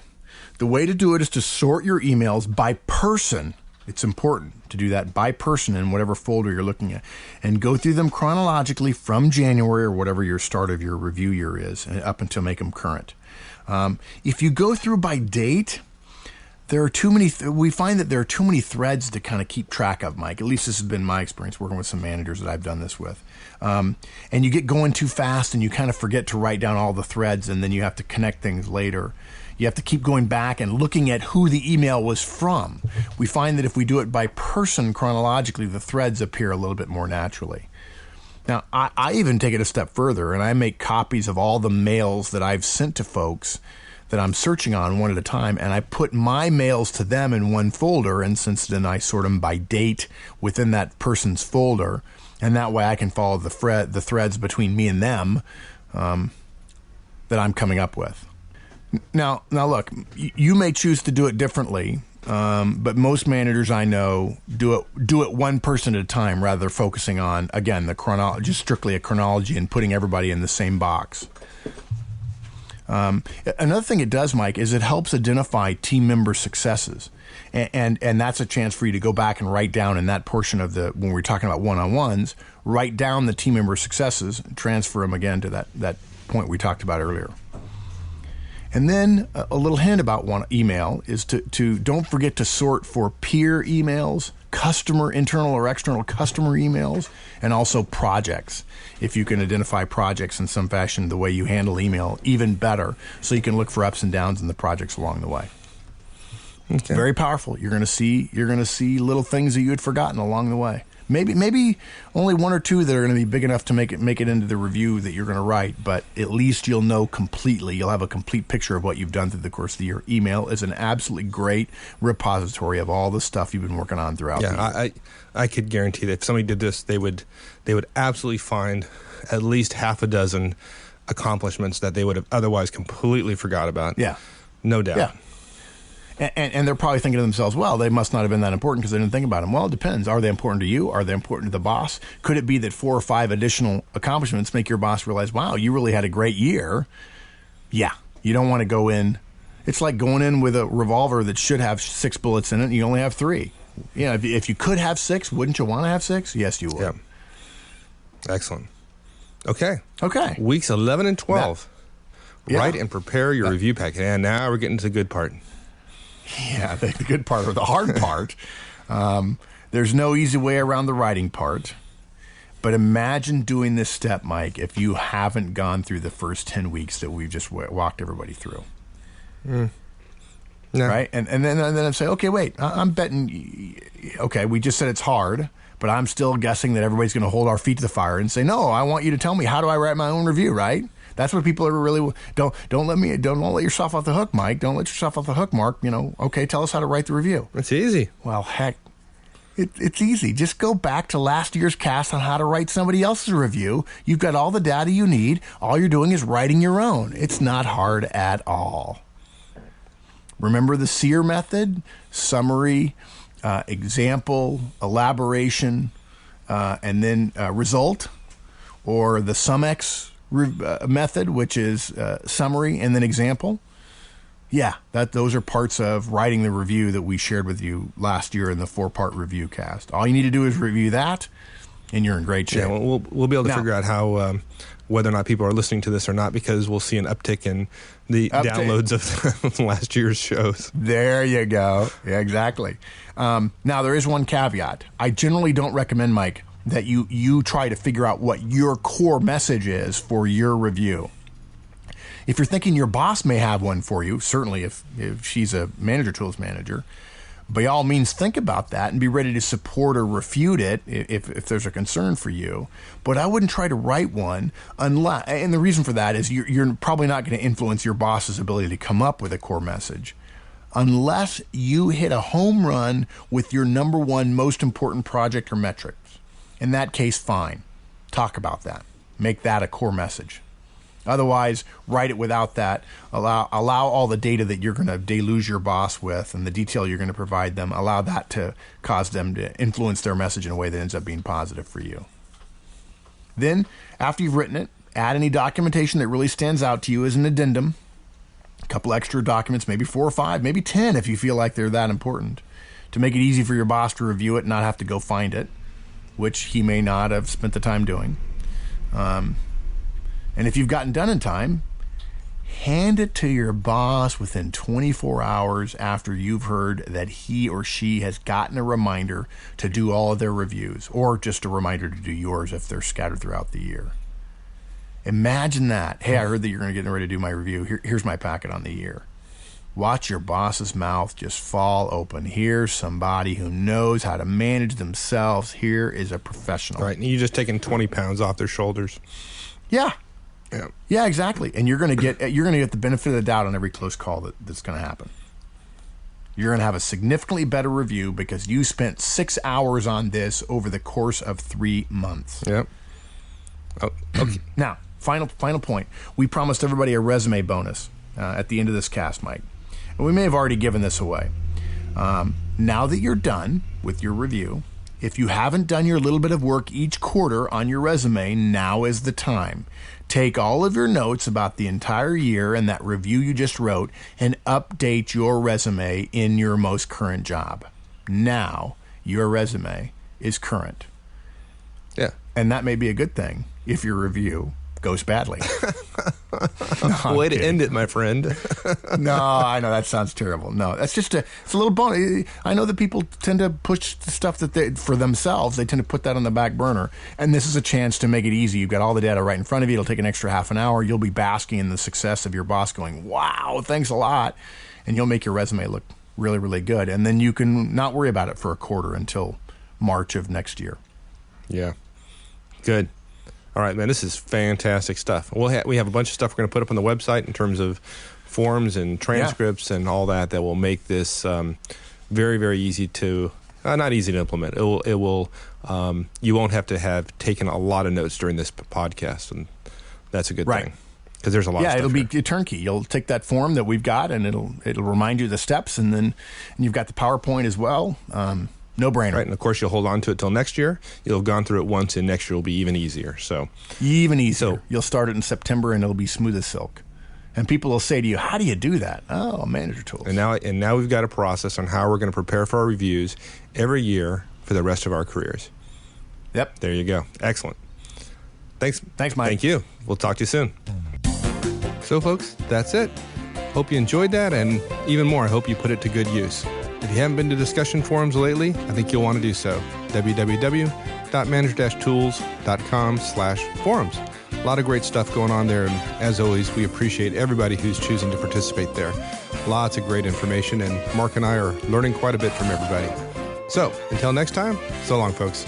The way to do it is to sort your emails by person. It's important to do that by person in whatever folder you're looking at, and go through them chronologically from January or whatever your start of your review year is up until make them current. If you go through by date, there are too many. We find that there are too many threads to kind of keep track of, Mike. At least this has been my experience working with some managers that I've done this with. And you get going too fast, and you kind of forget to write down all the threads, and then you have to connect things later. You have to keep going back and looking at who the email was from. We find that if we do it by person chronologically, the threads appear a little bit more naturally. Now, I even take it a step further, and I make copies of all the mails that I've sent to folks that I'm searching on one at a time, and I put my mails to them in one folder, and since then I sort them by date within that person's folder, and that way I can follow the threads between me and them that I'm coming up with. Now look, you may choose to do it differently, but most managers I know do it one person at a time, rather than focusing on, again, the chronology, just strictly a chronology and putting everybody in the same box. Another thing it does, Mike, is it helps identify team member successes. And that's a chance for you to go back and write down in that portion of when we're talking about one-on-ones, write down the team member successes, transfer them again to that point we talked about earlier. And then a little hint about one email is to don't forget to sort for peer emails, internal or external customer emails, and also projects. If you can identify projects in some fashion, the way you handle email, even better, so you can look for ups and downs in the projects along the way. Okay. It's very powerful. You're going to see little things that you had forgotten along the way. Maybe only one or two that are going to be big enough to make it into the review that you're going to write, but at least you'll know completely. You'll have a complete picture of what you've done through the course of the year. Email is an absolutely great repository of all the stuff you've been working on throughout the year. I could guarantee that if somebody did this, they would absolutely find at least half a dozen accomplishments that they would have otherwise completely forgot about. Yeah. No doubt. Yeah. And they're probably thinking to themselves, well, they must not have been that important because they didn't think about them. Well, it depends. Are they important to you? Are they important to the boss? Could it be that 4 or 5 additional accomplishments make your boss realize, wow, you really had a great year? Yeah. You don't want to go in. It's like going in with a revolver that should have 6 bullets in it and you only have 3. If you could have 6, wouldn't you want to have 6? Yes, you would. Yeah. Excellent. Okay. Weeks 11 and 12. Write and prepare your review packet. And now we're getting to the good part. Yeah, the good part or the hard part. There's no easy way around the writing part. But imagine doing this step, Mike, if you haven't gone through the first 10 weeks that we've just walked everybody through. No. Right? And then I'd say, okay, wait, I'm betting, okay, we just said it's hard, but I'm still guessing that everybody's going to hold our feet to the fire and say, no, I want you to tell me, how do I write my own review, right? That's what people are really don't let yourself off the hook, Mike. Don't let yourself off the hook, Mark. Okay, tell us how to write the review. It's easy. Well, heck, it's easy. Just go back to last year's cast on how to write somebody else's review. You've got all the data you need. All you're doing is writing your own. It's not hard at all. Remember the SEER method: summary, example, elaboration, and then result, or the SumX method, which is summary and then example. Yeah, those are parts of writing the review that we shared with you last year in the 4-part review cast. All you need to do is review that, and you're in great shape. Yeah, we'll be able to figure out how whether or not people are listening to this or not, because we'll see an uptick in the downloads of last year's shows. There you go. Yeah, exactly. Now, there is one caveat. I generally don't recommend, Mike, that you try to figure out what your core message is for your review. If you're thinking your boss may have one for you, certainly if she's a manager tools manager, by all means think about that and be ready to support or refute it if there's a concern for you. But I wouldn't try to write one unless, and the reason for that is you're probably not going to influence your boss's ability to come up with a core message unless you hit a home run with your number one most important project or metrics. In that case, fine. Talk about that. Make that a core message. Otherwise, write it without that. Allow all the data that you're going to deluge your boss with and the detail you're going to provide them, allow that to cause them to influence their message in a way that ends up being positive for you. Then, after you've written it, add any documentation that really stands out to you as an addendum. a couple extra documents, maybe 4 or 5, maybe 10 if you feel like they're that important, to make it easy for your boss to review it and not have to go find it, which he may not have spent the time doing. And if you've gotten done in time, hand it to your boss within 24 hours after you've heard that he or she has gotten a reminder to do all of their reviews, or just a reminder to do yours if they're scattered throughout the year. Imagine that. Hey, I heard that you're going to get ready to do my review. Here's my packet on the year. Watch your boss's mouth just fall open. Here's somebody who knows how to manage themselves. Here is a professional. Right. And you're just taking 20 pounds off their shoulders. Yeah. Yeah. Yeah, exactly. And you're going to get the benefit of the doubt on every close call that's going to happen. You're going to have a significantly better review because you spent 6 hours on this over the course of 3 months. Yep. Oh, okay. Now, final point. We promised everybody a resume bonus at the end of this cast, Mike. And we may have already given this away. Now that you're done with your review, if you haven't done your little bit of work each quarter on your resume, now is the time. Take all of your notes about the entire year and that review you just wrote and update your resume in your most current job. Now, your resume is current. Yeah. And that may be a good thing if your review goes badly. No, way to end it, my friend. No, I know that sounds terrible. No, that's just it's a little bonus. I know that people tend to push the stuff that they, for themselves, they tend to put that on the back burner. And this is a chance to make it easy. You've got all the data right in front of you. It'll take an extra half an hour. You'll be basking in the success of your boss going, wow, thanks a lot. And you'll make your resume look really, really good. And then you can not worry about it for a quarter until March of next year. Yeah. Good. All right, man, this is fantastic stuff. We have a bunch of stuff we're going to put up on the website in terms of forms and transcripts and all that will make this very, very easy to, not easy to implement. It will you won't have to have taken a lot of notes during this podcast, and that's a good thing because there's a lot of stuff. Yeah, it'll be turnkey. You'll take that form that we've got, and it'll remind you of the steps, and you've got the PowerPoint as well. No brainer. Right, and of course, you'll hold on to it till next year. You'll have gone through it once, and next year will be even easier. Even easier. You'll start it in September, and it'll be smooth as silk. And people will say to you, how do you do that? Oh, manager tools. And now we've got a process on how we're going to prepare for our reviews every year for the rest of our careers. Yep. There you go. Excellent. Thanks, Mike. Thank you. We'll talk to you soon. So, folks, that's it. Hope you enjoyed that, and even more, I hope you put it to good use. If you haven't been to discussion forums lately, I think you'll want to do so. www.manager-tools.com/forums. A lot of great stuff going on there, and as always, we appreciate everybody who's choosing to participate there. Lots of great information, and Mark and I are learning quite a bit from everybody. So, until next time, so long, folks.